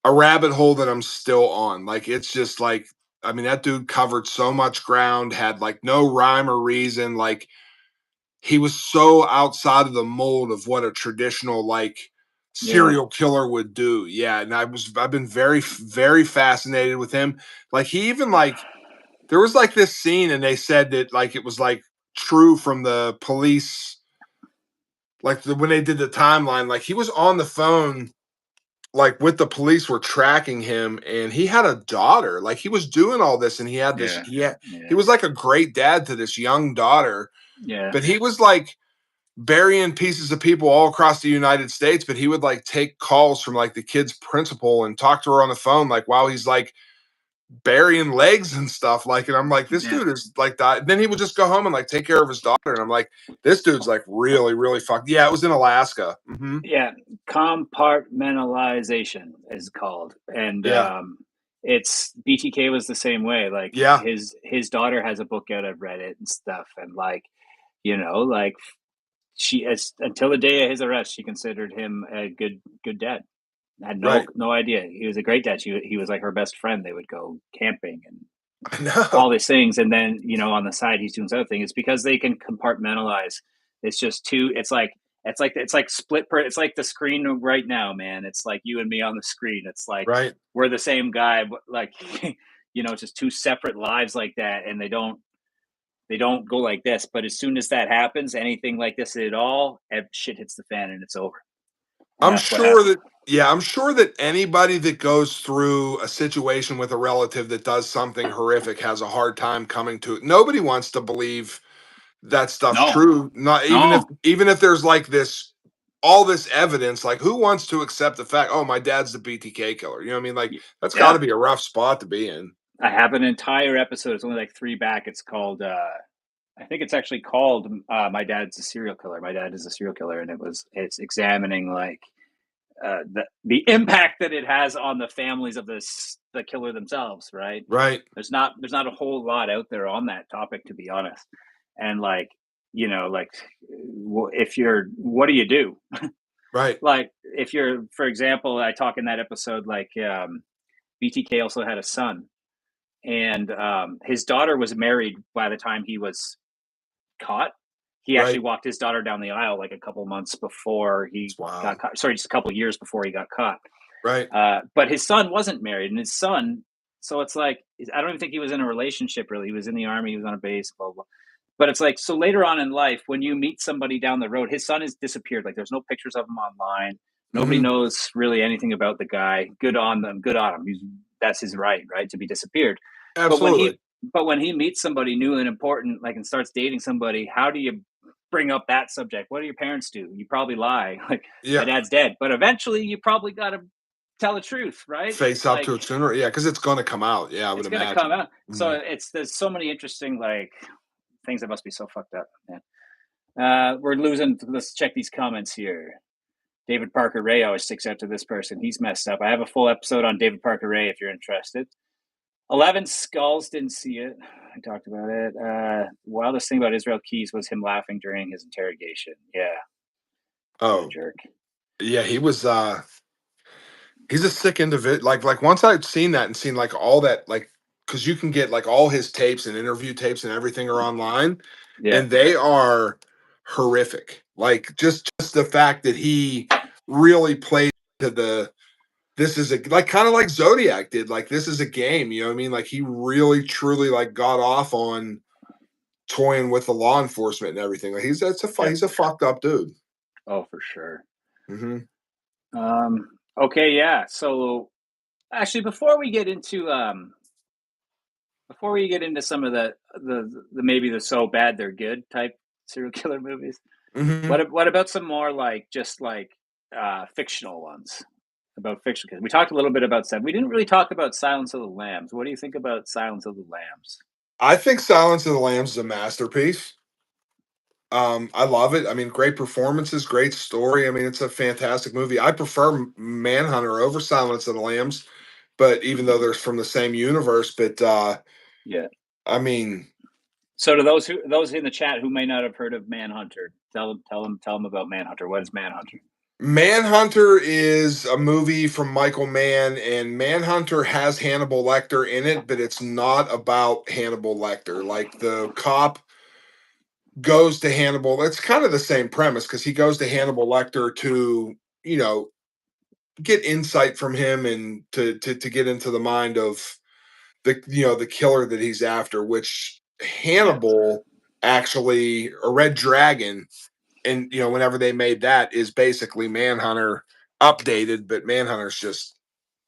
a rabbit hole that I'm still on. Like it's just like, I mean, that dude covered so much ground, had like no rhyme or reason. Like he was so outside of the mold of what a traditional like yeah, serial killer would do. Yeah, and I've been very fascinated with him. Like he even like there was like this scene and they said that like it was like true from the police like when they did the timeline like he was on the phone like with the police were tracking him and he had a daughter like he was doing all this and he had this yeah, he yeah, was like a great dad to this young daughter yeah, but he was like burying pieces of people all across the United States but he would like take calls from like the kid's principal and talk to her on the phone like while he's like burying legs and stuff like and I'm like this yeah, dude is like that then he would just go home and like take care of his daughter and I'm like this dude's like really fucked yeah it was in Alaska. Hmm. yeah. Compartmentalization is called, and Yeah. it's BTK was the same way. Like Yeah. his daughter has a book out. I've read it and stuff, and like like she as until the day of his arrest, she considered him a good dad. Had Right. no idea. He was a great dad. He was like her best friend. They would go camping and I know. all these things, and then on the side he's doing this other thing. It's because they can compartmentalize. It's just too. It's like split. It's like the screen right now, man. It's like you and me on the screen. It's like Right. we're the same guy, but like it's just two separate lives like that, and they don't go like this. But as soon as that happens, anything like this at all, shit hits the fan and it's over. And I'm that's what sure happened. that yeah, I'm sure that anybody that goes through a situation with a relative that does something horrific has a hard time coming to it. Nobody wants to believe that stuff's No, true. Not no, even if there's like this all this evidence, like who wants to accept the fact, oh, my dad's the BTK killer? You know what I mean? Like that's gotta yeah. be a rough spot to be in. I have an entire episode. It's only like three back. It's called. I think it's actually called "My Dad's a Serial Killer." My dad is a serial killer, and it's examining like the impact that it has on the families of the killer themselves. Right? Right. There's not a whole lot out there on that topic, to be honest. And like like if you're, what do you do? Right. Like if you're, for example, I talk in that episode like BTK also had a son, and his daughter was married by the time he was caught. He actually Right. walked his daughter down the aisle like a couple months before he It's got wild. caught. Sorry, just a couple years before he got caught. Right. But his son wasn't married, and his son. So it's like I don't even think he was in a relationship really. He was in the army. He was on a base. Blah blah. But it's like so later on in life, when you meet somebody down the road, his son has disappeared. Like there's no pictures of him online. Nobody Hmm. knows really anything about the guy. Good on them. Good on him. That's his right, right, to be disappeared. But when Absolutely. he but when he meets somebody new and important, like and starts dating somebody, how do you bring up that subject? What do your parents do? You probably lie, like my Yeah. dad's dead. But eventually, you probably got to. tell the truth, right? face up to Like it sooner. Yeah, because it's going to come out. Yeah, I would it's gonna come imagine. out. So Mhm. there's so many interesting like things that must be so fucked up, man. We're losing. Let's check these comments here. David Parker Ray always sticks out to this person. He's messed up. I have a full episode on David Parker Ray if you're interested. 11 Skulls didn't see it. I talked about it. Wildest thing about Israel Keys was him laughing during his interrogation. Yeah, what a Oh, jerk. yeah, he was. He's a sick individual. Like once I'd seen that and seen like all that, like because you can get like all his tapes and interview tapes and everything are online, Yeah, and they are horrific. Like just the fact that he really played to the this is a like kind of like Zodiac did. Like this is a game. You know what I mean? Like he really truly like got off on toying with the law enforcement and everything. Like yeah. he's a fucked up dude. Oh, for sure. Hmm. Okay, yeah. So actually, before we get into some of the maybe the so bad they're good type serial killer movies, Hmm. what about some more like just like fictional ones about fiction? Because we talked a little bit about we didn't really talk about Silence of the Lambs. What do you think about Silence of the Lambs? I think Silence of the Lambs is a masterpiece. I love it. I mean, great performances, great story. I mean, it's a fantastic movie. I prefer Manhunter over Silence of the Lambs, but even though they're from the same universe, but Yeah. I mean, So to those in the chat who may not have heard of Manhunter, tell them about Manhunter. What is Manhunter? Manhunter is a movie from Michael Mann, and Manhunter has Hannibal Lecter in it, but it's not about Hannibal Lecter. Like the cop goes to Hannibal. It's kind of the same premise because he goes to Hannibal Lecter to, you know, get insight from him and to get into the mind of the killer that he's after, which Yeah. Hannibal actually a Red Dragon, and whenever they made that is basically Manhunter updated, but Manhunter's just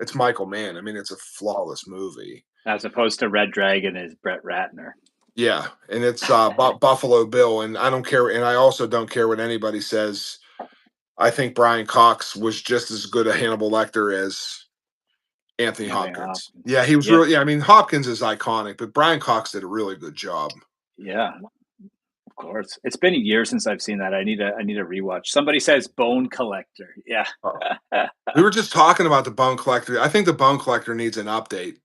it's Michael Mann. I mean, it's a flawless movie. As opposed to Red Dragon is Brett Ratner. Yeah, and it's Buffalo Bill, and I don't care, and I also don't care what anybody says. I think Brian Cox was just as good a Hannibal Lecter as Anthony Anthony Hopkins. Hopkins. Yeah, he was Yeah. really. Yeah, I mean Hopkins is iconic, but Brian Cox did a really good job. Yeah. Of course. It's been a year since I've seen that. I need a rewatch. Somebody says Bone Collector. Yeah. Uh, we were just talking about the Bone Collector. I think the Bone Collector needs an update.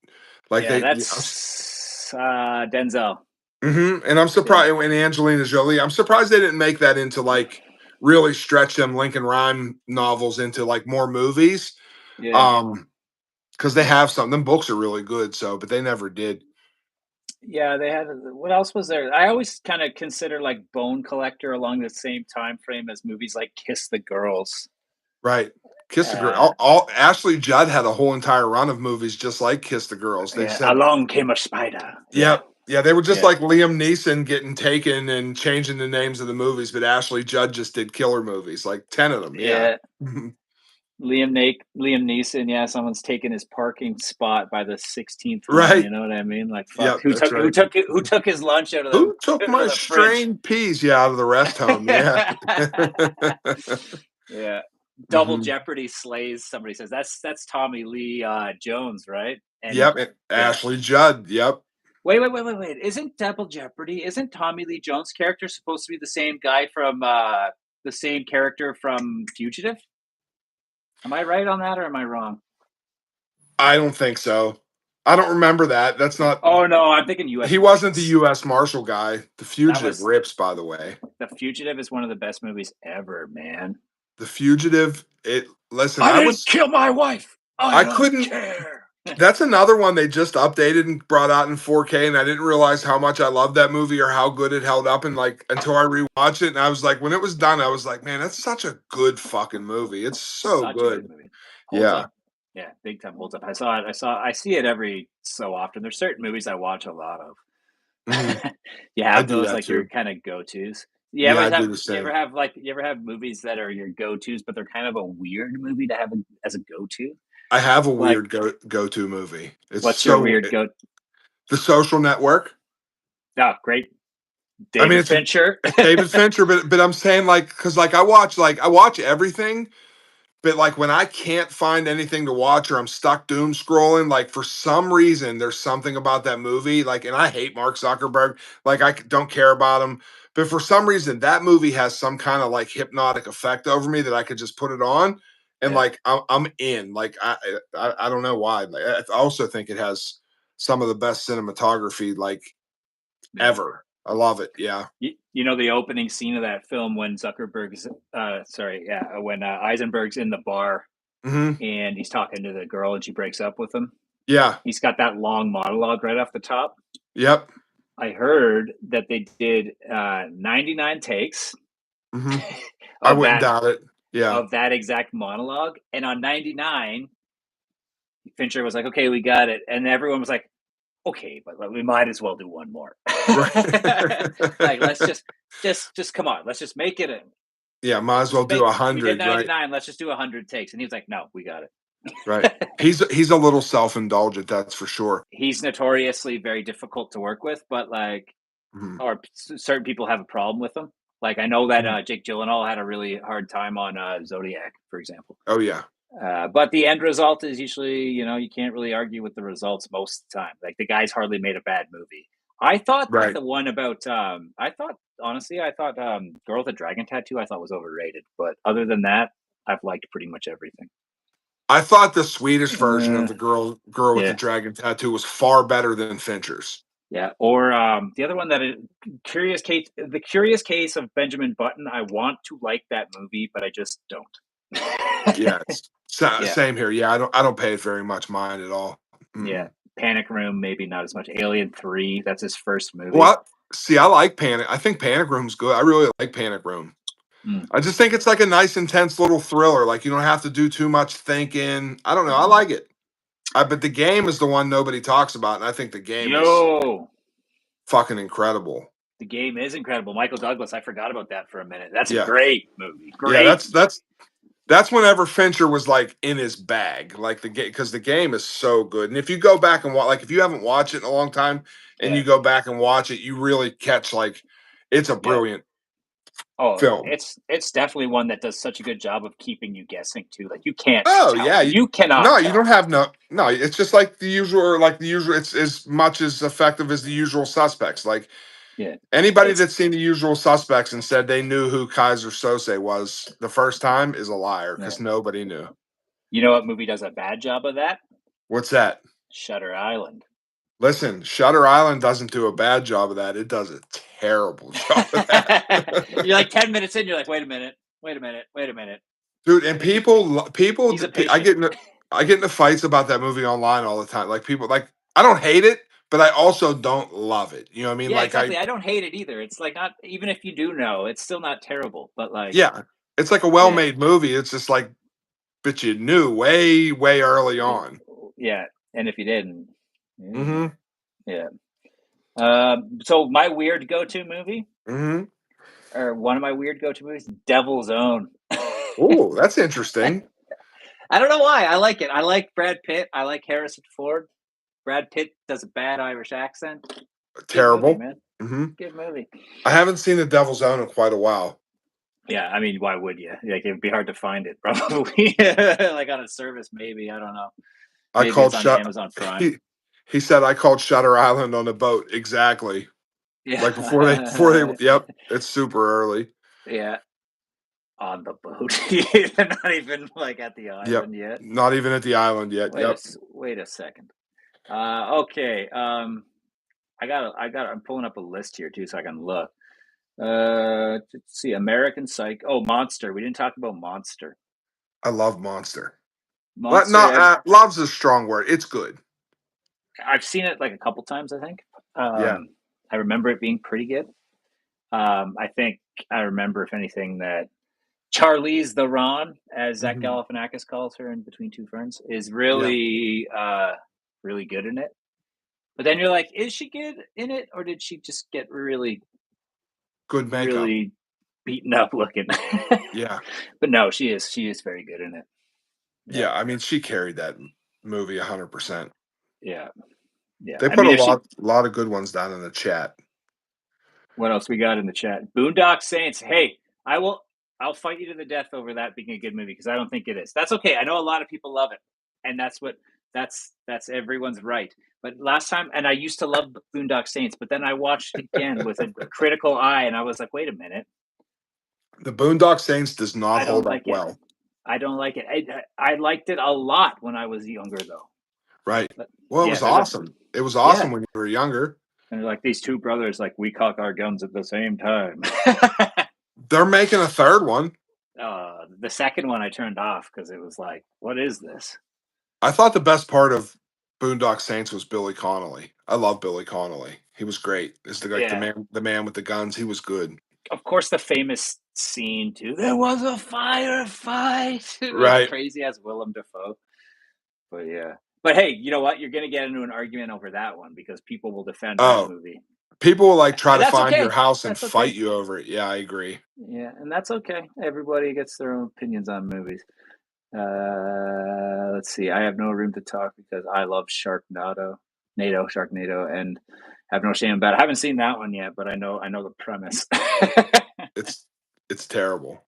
Like Yeah, they, that's Denzel. and I'm Yeah. surprised. And Angelina Jolie, I'm surprised they didn't make that into like really stretch them Lincoln Rhyme novels into like more movies. Yeah. Um, because they have some. Them books are really good. So, but they never did. Yeah, they had what else was there? I always kind of consider like Bone Collector along the same time frame as movies like Kiss the Girls. Right. Kiss the Girl. Uh All Ashley Judd had a whole entire run of movies just like Kiss the Girls. They yeah, said, Along Came a Spider. Yeah. yep. Yeah, they were just Yeah. like Liam Neeson getting taken and changing the names of the movies, but Ashley Judd just did killer movies, like 10 of them. Yeah. Yeah. Liam Neeson, yeah, someone's taken his parking spot by the 16th one. Right. You know what I mean? Like, fuck, Yep. That's right. who took his lunch out of Who the took out of my the fridge? strained peas? Yeah, out of the rest home. Yeah. Yeah, Double Hmm. Jeopardy slays. Somebody says that's Tommy Lee Jones, right? And Yep. And yeah, Ashley Judd. Yep. wait. Isn't Double Jeopardy? Isn't Tommy Lee Jones' character supposed to be the same guy from the same character from Fugitive? Am I right on that, or am I wrong? I don't think so. I don't remember that. That's not. Oh no, I'm thinking U.S. He wasn't the Marshals. U.S. Marshal guy. The That Fugitive was rips, by the way. The Fugitive is one of the best movies ever, man. The Fugitive. It. Listen, I didn't kill my wife. I I don't couldn't. care. That's another one they just updated and brought out in 4K, and I didn't realize how much I loved that movie or how good it held up. And like until I rewatched it, and I was like, when it was done, I was like, man, that's such a good fucking movie. It's so Such a good. good movie. Holds Yeah. up. Yeah, big time holds up. I saw it. I see it every so often. There's certain movies I watch a lot of. Hmm. You I have do those that like your too. kind of go tos. Yeah, I do the You ever same. have movies that are your go tos, but they're kind of a weird movie to have as a go to. I have a Like, weird go to movie. It's what's your so weird go? The Social Network. Oh, great, I mean, David Fincher. it's David Fincher, but I'm saying like because like I watch everything, But, like, when I can't find anything to watch or I'm stuck doom scrolling, like, for some reason, there's something about that movie, like and I hate Mark Zuckerberg, like, don't care about him, but for some reason, that movie has some kinda, like, hypnotic effect over me that I could just put it on, and, Yeah, like, I'm in, like, I don't know why, like, I also think it has some of the best cinematography, like, yeah. ever. I love it, yeah. You know the opening scene of that film when Zuckerberg's, sorry, yeah, when Eisenberg's in the bar Mhm. and he's talking to the girl and she breaks up with him. Yeah. He's got that long monologue right off the top. Yep. I heard that they did 99 takes Mhm. I of wouldn't that doubt it. Yeah. exact monologue, and on 99, Fincher was like, "Okay, we got it," and everyone was like, "Okay, but like, we might as well do one more." Right. Like, let's just come on, let's just make it. Yeah, might as well Just do make. We did 100, right? 99. Let's just do 100 takes, and he was like, "No, we got Right. it." He's a little self-indulgent, that's for sure. He's notoriously very difficult to work with, but like, Mhm, or certain people have a problem with him. Like I know that mhm. Jake Gyllenhaal had a really hard time on Zodiac, for example. Oh, yeah. But the end result is usually, you can't really argue with the results most of the time. Like the guy's hardly made a bad movie. I thought that Right. the one about, I thought honestly, I thought Girl with the Dragon Tattoo, I thought was overrated. But other than that, I've liked pretty much everything. I thought the Swedish version of Uh, the girl with the yeah, dragon tattoo was far better than Fincher's. yeah. Or the other one that is the Curious Case of Benjamin Button. I want to like that movie, but I just don't. Yeah, it's sa Yeah, same here. Yeah, I don't pay it very much mind at all. yeah. Mm-mm. Panic Room, maybe not as much. Alien 3, that's his first movie. Well, see, I like Panic I think Panic Room's good. I really like Panic Room. Mm, I just think it's like a nice, intense little thriller, like, you don't have to do too much thinking. I don't know, I mhm. like it. But The Game is the one nobody talks about, and I think The Game is Yo, fucking incredible. the game is incredible. Michael Douglas, I forgot about that for a minute. That's a Yeah. great movie. Yeah, Great. that's whenever Fincher was, like, in his bag, like, the game because The Game is so good, and if you go back and watch, like, if you haven't watched it in a long time and Yeah, you go back and watch it, you really catch, like it's a yeah. brilliant Oh, film. it's definitely one that does such a good job of keeping you guessing too. Like you can't Oh, tell. yeah, You no, cannot you don't tell. have no, it's just like the usual it's as much as effective as The Usual Suspects, like, Yeah. anybody It's that's seen The Usual Suspects and said they knew who Kaiser Sose was the first time is a liar yeah. because nobody knew. You know what movie does a bad job of that? What's that? Shutter Island. Listen, Shutter Island doesn't do a bad job of that. It does a terrible job of that. You're like 10 minutes in, you're like, wait a minute, wait a minute, wait a minute. Dude, I and think people he's a I patient. get into fights about that movie online all the time. Like people like I don't hate it, but I also don't love it. You know what I mean? Yeah, Like I exactly. I don't hate it either. It's like not even if you do know, it's still not terrible. But like, yeah, it's like a yeah, well-made movie. It's just like but you knew way way early yeah, on. yeah. And if you didn't, mm, Mhm. yeah. So my weird go-to movie, Mhm. or one of my weird go-to movies, Devil's Own. Ooh, that's interesting. I don't know why. I like it. I like Brad Pitt. I like Harrison Ford. Brad Pitt does a bad Irish accent. Good movie, Terrible. man. Mhm. Good movie. I haven't seen The Devil's Own in quite a while. Yeah, I mean, why would you? Like, it'd be hard to find it, probably. Like on a service, maybe. I don't know. I Maybe called it's on shut Amazon Prime. he he saat I called Shutter Island on the boat, exactly. Like before Yeah, they yep, it's super early. yeah. On the boat. They're not even like at the Yep. island yet. Not even at the island yet. Yep. Wait a second. Okay. I'm pulling up a list here too, so I can look. Let's see. American Psych. Oh, Monster. We didn't talk about Monster. I love Monster. Monster. Not love's a strong word. It's good. I've seen it like a couple times. I think. Yeah. I remember it being pretty good. I think I remember, if anything, that Charlize Theron, as Zach Mhm. Galifianakis calls her in Between Two Ferns, is Yeah. really good in it. But then you're like, is she good in it, or did she just get really, Good makeup. really beaten up looking? Yeah. But no, she is very good in it. Yeah, Yeah. I mean, she carried that movie 100%. yeah, yeah. They I put mean, a if she, lot of good ones down in the chat. what else we got in the chat? Boondock Saints. Hey, I will. I'll fight you to the death over that being a good movie because I don't think it is. That's okay. I know a lot of people love it, and that's everyone's right. But last time, and I used to love Boondock Saints, but then I watched it again with a critical eye, and I was like, wait a minute, The Boondock Saints does not I don't hold up like it. well. I don't like it. I liked it a lot when I was younger, though. Right. But Well, it yeah, was awesome. It was yeah, awesome when you were younger. and like these two brothers, like we cock our guns at the same time. They're making a third one. The second one I turned off because it was like, what is this? I thought the best part of Boondock Saints was Billy Connolly. I love Billy Connolly. He was great. It's Yeah, the man with the guns. He was good. of course, the famous scene too. There was a firefight with Right. crazy ass Willem Dafoe. But yeah, but hey, you know what? You're gonna get into an argument over that one because people will defend that Oh, movie, people will like try and to that's find your okay. house and That's fight okay. you over it. Yeah, I agree. Yeah, and that's okay. Everybody gets their own opinions on movies. Let's see. I have no room to talk because I love Sharknado, and have no shame about it. I haven't seen that one yet, but I know the premise. It's terrible.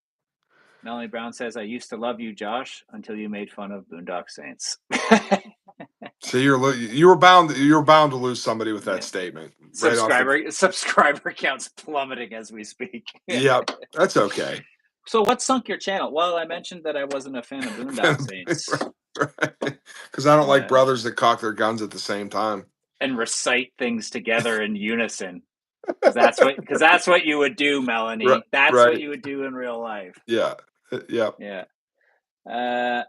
Melanie Brown says, "I used to love you, Josh, until you made fun of Boondock Saints." So you were bound to lose somebody with that Yeah. statement right off the. Subscriber counts plummeting as we speak. Yep, that's okay. So what sunk your channel? Well, I mentioned that I wasn't a fan of Boondock Saints. Because I don't like Yeah. brothers that cock their guns at the same time. And recite things together in unison. Because that's what you would do, Right, Melanie. That's what right. you would do in real life. Yeah, yeah. Yeah.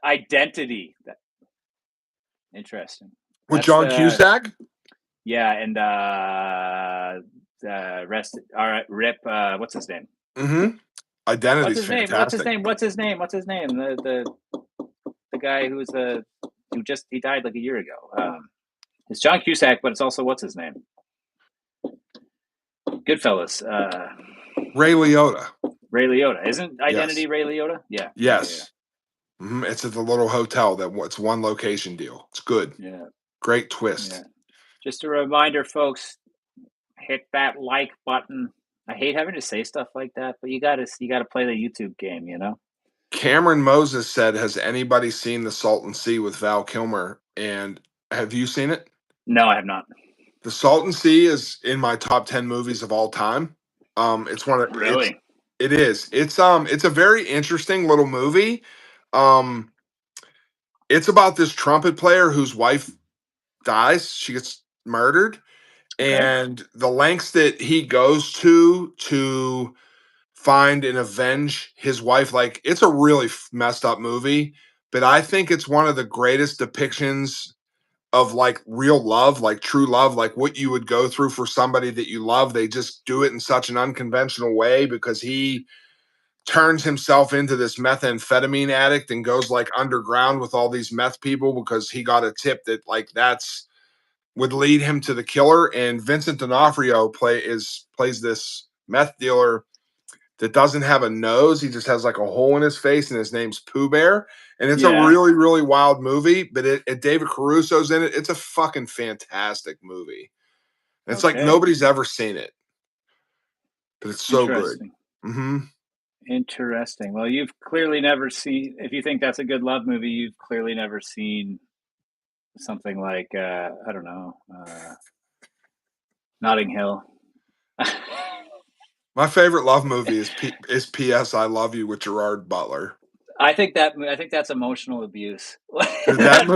Identity. Interesting. With That's John the Cusack. yeah, and rest. All right, Rip. What's his name? Mm-hmm. What's Identity's his name? What's his fantastic. name? What's his name? What's his name? The guy who he died like a year ago. It's John Cusack, but it's also what's his name? Goodfellas. Ray Liotta. Ray Liotta. Isn't Identity Yes. Ray Liotta? Yeah. Yes. Mm-hmm. It's at the little hotel it's one location deal. It's good. Yeah. Great Yeah. twist. Just a reminder, folks, hit that like button. I hate having to say stuff like that, but you gotta play the YouTube game, you know? Cameron Moses said, "Has anybody seen The Salton Sea with Val Kilmer?" And have you seen it? No, I have not. The Salton Sea is in my top 10 movies of all time. It's one of Really? it is. It's a very interesting little movie. Um, it's about this trumpet player whose wife dies. She gets murdered, Okay. and the lengths that he goes to find and avenge his wife. Like, it's a really messed up movie, but I think it's one of the greatest depictions of like real love, like true love, like what you would go through for somebody that you love. They just do it in such an unconventional way because he turns himself into this methamphetamine addict and goes like underground with all these meth people because he got a tip that like that's would lead him to the killer. And Vincent D'Onofrio plays this meth dealer that doesn't have a nose. He just has like a hole in his face, and his name's Pooh Bear. And it's a Yeah. really, really wild movie, but David Caruso's in it. It's a fucking fantastic movie. And it's like Okay. nobody's ever seen it, but it's so good. Interesting. Mm-hmm. Interesting. Well, you've clearly never seen. If you think that's a good love movie, you've clearly never seen something like I don't know, Notting Hill. My favorite love movie is P.S. I Love You with Gerard Butler. I think that's emotional abuse. Dude, That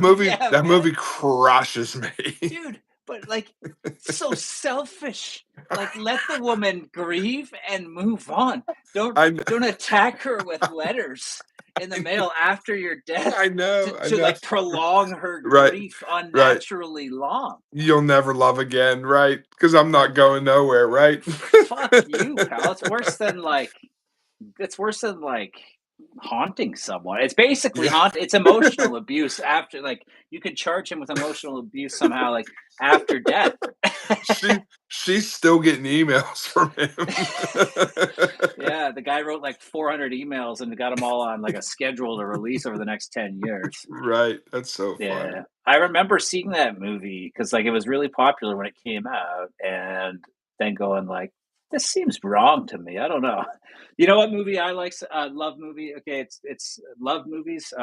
movie, yeah, that man, movie crushes me. dude. But like, so selfish. Like, let the woman grieve and move on. I know, Don't attack her with letters in the mail after your death I know, I to know. like prolong her Right, grief right. unnaturally long. You'll never love again, right? Because I'm not going nowhere, right? Fuck you, pal. It's worse than like haunting someone. It's basically Yeah. it's emotional abuse after, like, you could charge him with emotional abuse somehow, like, after death. She's still getting emails from him. Yeah, the guy wrote like 400 emails and got them all on like a schedule to release over the next 10 years. Right. That's so Yeah. funny. I remember seeing that movie because like it was really popular when it came out, and then going like, this seems wrong to me. I don't know. You know what movie I like? Love movie. Okay, it's love movies.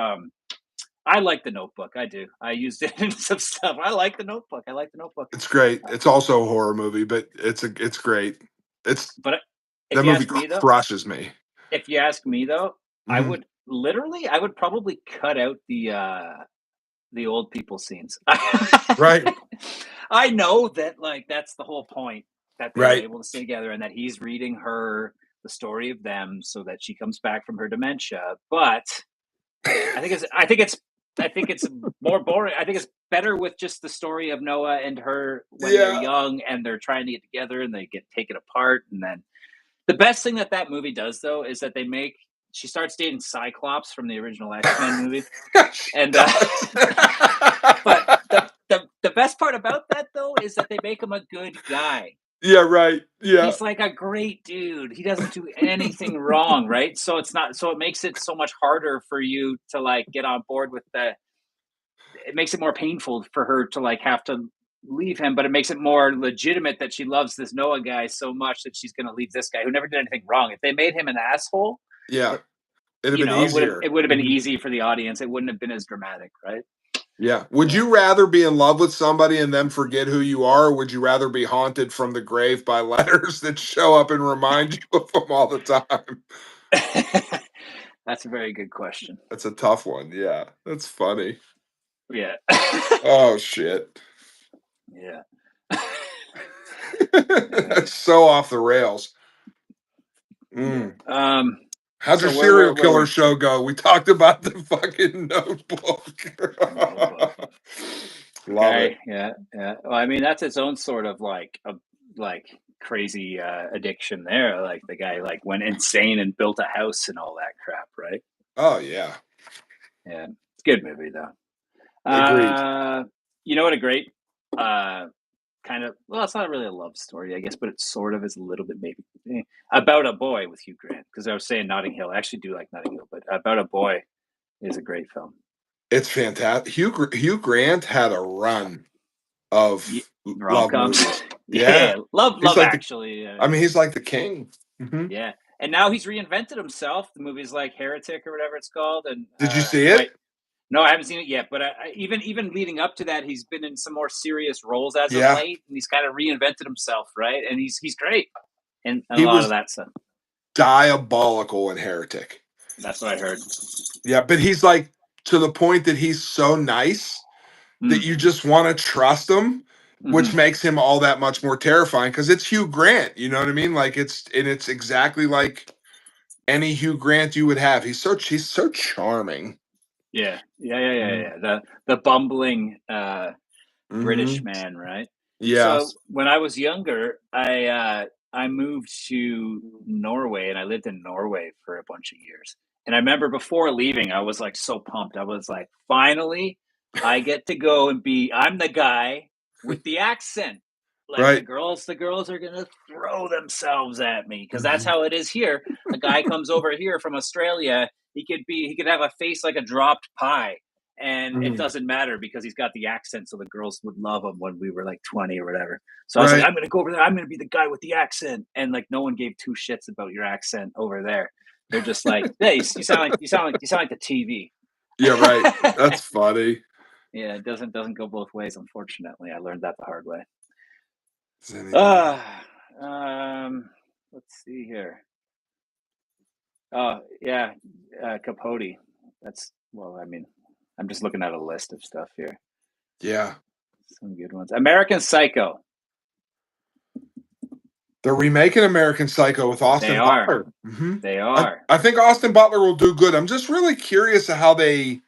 I like The Notebook. I do. I used it in some stuff. I like The Notebook. I like The Notebook. It's great. It's also a horror movie, but it's great. It's But if that you movie ask me though, crushes me. if you ask me though, Mhm. I would probably cut out the old people scenes. Right, I know that like that's the whole point that they were right. able to stay together and that he's reading her the story of them so that she comes back from her dementia. But I think it's more boring. I think it's better with just the story of Noah and her when they're Yeah. young and they're trying to get together and they get taken apart. And then the best thing that that movie does though is that they make she starts dating Cyclops from the original X-Men movie. She And does. but the best part about that though is that they make him a good guy. Yeah, right. Yeah. He's like a great dude. He doesn't do anything wrong, right? So it's not so it makes it so much harder for you to like get on board with the it makes it more painful for her to like have to leave him, but it makes it more legitimate that she loves this Noah guy so much that she's going to leave this guy who never did anything wrong. If they made him an asshole, Yeah. it, It'd have been easier. it would have been Mhm. easy for the audience. It wouldn't have been as dramatic, right? Yeah. Would Yeah. you rather be in love with somebody and then forget who you are, or would you rather be haunted from the grave by letters that show up and remind you of them all the time? That's a very good question. That's a tough one. Yeah. That's funny. Yeah. Oh shit. Yeah. Yeah. That's so off the rails. Yeah. Mm. How'd your So serial where killer we show go? We talked about the fucking Notebook. Notebook. Love it. Okay. Yeah. Yeah. Well, I mean, that's its own sort of like a like crazy addiction there. Like the guy like went insane and built a house and all that crap, right? Oh yeah. Yeah. It's a good movie though. Agreed. You know what a great uh kind of well, it's not really a love story, I guess, but it sort of is a little bit maybe about a boy with Hugh Grant. Because I was saying Notting Hill. I actually do like Notting Hill, but About a Boy is a great film. It's fantastic. Hugh Grant had a run Ye of love rom-coms? movies. Yeah. Yeah, He's Love like the Actually, I mean, he's like the king. Mhm. yeah, and now he's reinvented himself. The movie's like Heretic or whatever it's called, and, Did you see wait, it? no, I haven't seen it yet, but even leading up to that, he's been in some more serious roles as of Yeah. late, and he's kinda reinvented himself, right? And he's great in a He lot of was that stuff. diabolical in Heretic. That's what I heard. Yeah, but he's like to the point that he's so nice that Mm, you just want to trust him, which mhm. makes him all that much more terrifying because it's Hugh Grant. You know what I mean? Like it's exactly like any Hugh Grant you would have. He's so charming. Yeah. Mhm. The bumbling, British Mhm. man, right? So Yes. when I was younger, I moved to Norway and I lived in Norway for a bunch of years. And I remember before leaving, I was like so pumped. I was like, finally, I get to go and be I'm the guy with the accent. Like Right. the girls are gonna throw themselves at me because that's Mhm. how it is here. A guy comes over here from Australia, he could have a face like a dropped pie and it Mhm. doesn't matter because he's got the accent, so the girls would love him when we were like 20 or whatever. So I was like, Right. I'm gonna go over there, I'm gonna be the guy with the accent, and like no one gave two shits about your accent over there. They're just like, hey, you sound like the TV. Yeah, right. That's funny. Yeah, it doesn't go both ways. Unfortunately, I learned that the hard way. Is anything Ah, let's see here. Oh yeah, Capote. That's well, I mean, I'm just looking at a list of stuff here. Yeah. Some good ones. American Psycho. They're remaking American Psycho with They Austin are. Butler. Mhm. They are. I think Austin Butler will do good. I'm just really curious of how they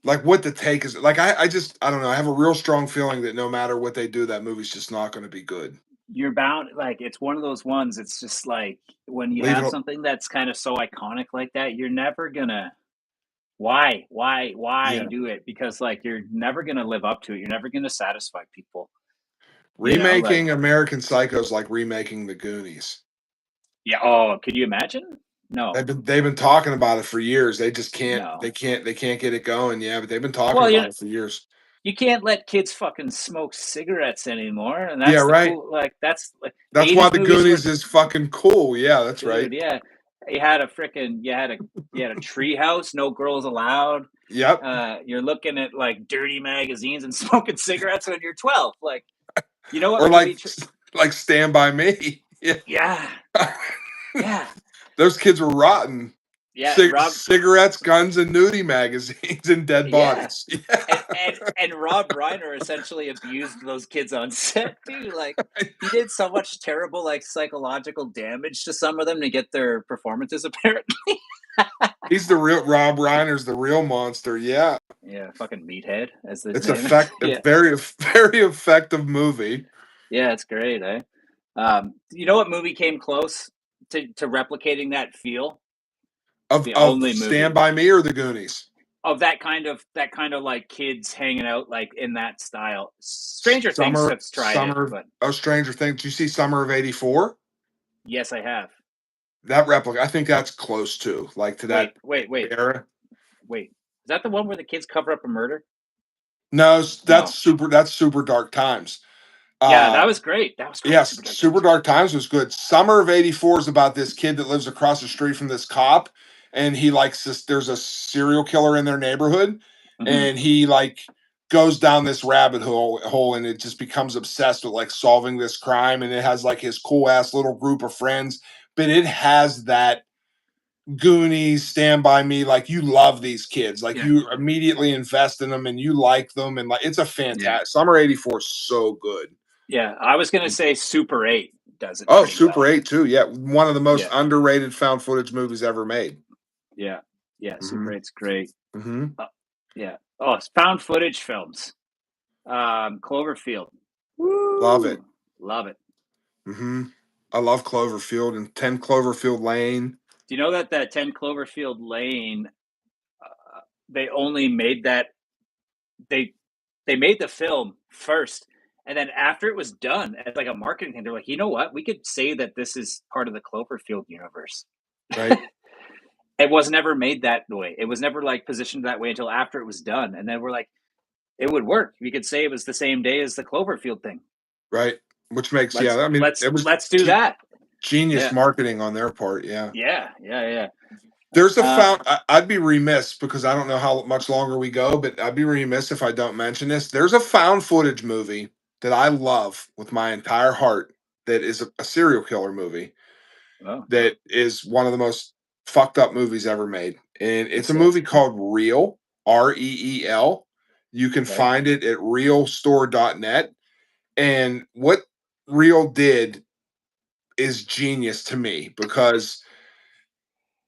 like what the take is. Like I just I don't know. I have a real strong feeling that no matter what they do, that movie's just not going to be good. You're bound like it's one of those ones. It's just like when you Leave it. have something that's kind of so iconic like that, you're never gonna why Yeah. do it? Because like you're never gonna live up to it. You're never gonna satisfy people. You know, like Remaking American Psycho is like remaking The Goonies. yeah. Oh, could you imagine? No, They've been talking about it for years. They just can't no. they can't get it going. Yeah, but they've been talking Well, about it for years. you can't let kids fucking smoke cigarettes anymore, and Yeah, that's the right. cool. Like that's like That's why 80s the movies were, Goonies is fucking cool. Yeah, that's right. dude. Yeah, you had a freaking you had a tree house, no girls allowed. Yep. You're looking at like dirty magazines and smoking cigarettes when you're 12. Like, you know what Or movie? like Stand By Me. Yeah. Yeah, yeah, Those kids were rotten. yeah. Rob, Cigarettes, guns, and nudie magazines and dead yeah, bodies. Yeah. and Rob Reiner essentially abused those kids on set too. Like, he did so much terrible like psychological damage to some of them to get their performances. Apparently, He's the real Rob Reiner's the real monster. Yeah. yeah, fucking meathead, as his It's name is. a Yeah, very effective movie. yeah, it's great. Eh? You know what movie came close to replicating that feel? The Of only Stand movie By Me or the Goonies? of that kind of like kids hanging out like in that style. Stranger Things has tried it, Summer but of Stranger Things. Did you see Summer of '84? yes, I have. That replica, I think that's close to like to that Wait. era. Wait. Is that the one where the kids cover up a murder? No, No. that's super dark times. Yeah, Uh that was great. That was great. yes, Super Dark Super Times. Dark Times was good. Summer of '84 is about this kid that lives across the street from this cop, and he likes this. There's a serial killer in their neighborhood, Hmm. and he like goes down this rabbit hole, and it just becomes obsessed with like solving this crime, and it has like his cool ass little group of friends, but it has that Goonies, Stand By Me, like you love these kids, like Yeah. you immediately invest in them and you like them, and like it's a Yeah. fantastic Summer '84 is so good. Yeah. I was gonna say Super 8 does it Oh, pretty Super well. 8 too. Yeah, one of the most Yeah. underrated found footage movies ever made. Yeah. Yeah. Super Mhm. 8's great. Mhm. Uh, yeah. Oh, it's found footage films. Cloverfield. Love it. Woo! Love it. Mhm. I love Cloverfield and 10 Cloverfield Lane. Do you know that that 10 Cloverfield Lane, they only made that they they made the film first, and then after it was done, as like a marketing thing, they're like, you know what? We could say that this is part of the Cloverfield universe. Right? It was never made that way. It was never like positioned that way until after it was done, and then we're like, it would work. We could say it was the same day as the Cloverfield thing. Right. Which makes yeah, I mean, it was Let's do that. genius Yeah, marketing on their part, yeah. yeah. There's a Uh, found. I'd be remiss because I don't know how much longer we go, but I'd be remiss if I don't mention this. There's a found footage movie that I love with my entire heart that is a serial killer movie oh, that is one of the most fucked up movies ever made. And it's what's a this? movie called Reel, REEL. You can Okay, find it at realstore.net. And what Reel did is genius to me because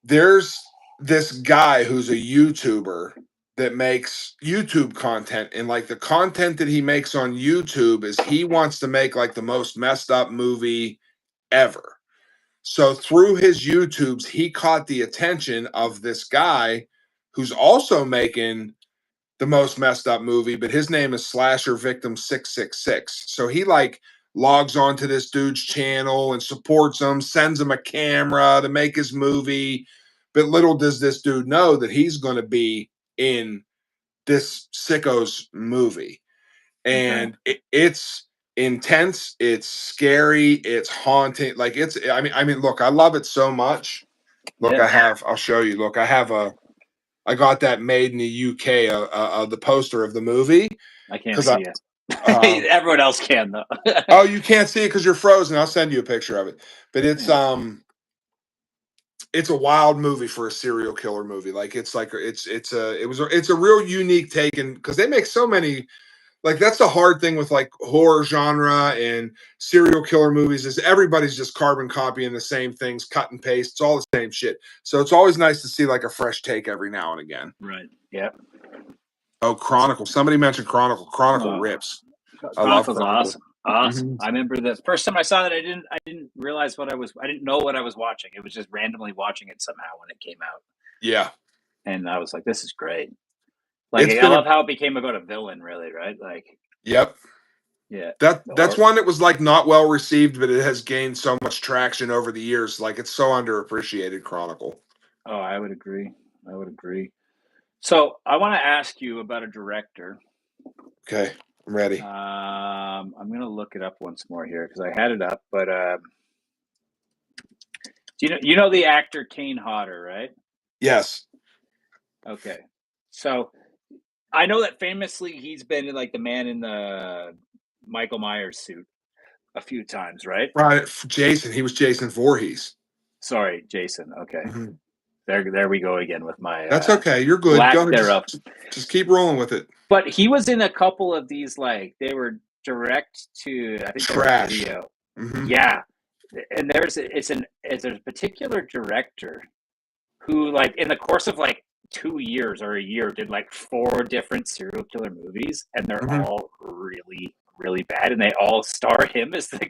there's this guy who's a YouTuber that makes YouTube content, and like the content that he makes on YouTube is he wants to make like the most messed up movie ever. So through his YouTubes, he caught the attention of this guy who's also making the most messed up movie, but his name is Slasher Victim 666. So he like logs onto this dude's channel and supports him, sends him a camera to make his movie. But little does this dude know that he's going to be in this sicko's movie. okay, And it's intense, it's scary, it's haunting. Like I mean, look, I love it so much. Look, yeah. I'll show you. Look, I got that made in the UK, the poster of the movie I can't because I. see it. Uh, Everyone else can though. oh, you can't see it because you're frozen. I'll send you a picture of it. But Yeah. it's a wild movie for a serial killer movie. Like it's a real unique take, and because they make so many. Like that's the hard thing with like horror genre and serial killer movies is everybody's just carbon copying the same things, cut and paste. It's all the same shit. So it's always nice to see like a fresh take every now and again. Right. Yeah. Oh, That's Chronicle. Somebody mentioned Chronicle. Chronicle oh, rips. I love Chronicle's Chronicle. awesome. Awesome. Mhm. I remember the first time I saw that I didn't realize I didn't know what I was watching. It was just randomly watching it somehow when it came out. Yeah. And I was like, this is great. Like It's I been a love how it became about a villain, really, right? Like, yep. yeah. That's Or one that was like not well received, but it has gained so much traction over the years. Like it's so underappreciated, Chronicle. oh, I would agree. I would agree. So I want to ask you about a director. Okay, I'm ready. I'm gonna look it up once more here because I had it up, but do you know the actor Kane Hodder, right? Yes. Okay, so I know that famously he's been like the man in the Michael Myers suit a few times, right? Right, Jason. He was Jason Voorhees. Sorry, Jason. Okay, Mhm. there we go again with my That's okay. You're good. Go lack ahead. thereof. Just keep rolling with it. But he was in a couple of these, like they were direct to, I think they were Trash. video. Hmm. Yeah, and it's a particular director who, like, in the course of like 2 years or a year, did like four different serial killer movies, and they're Hmm. all really, really bad, and they all star him as the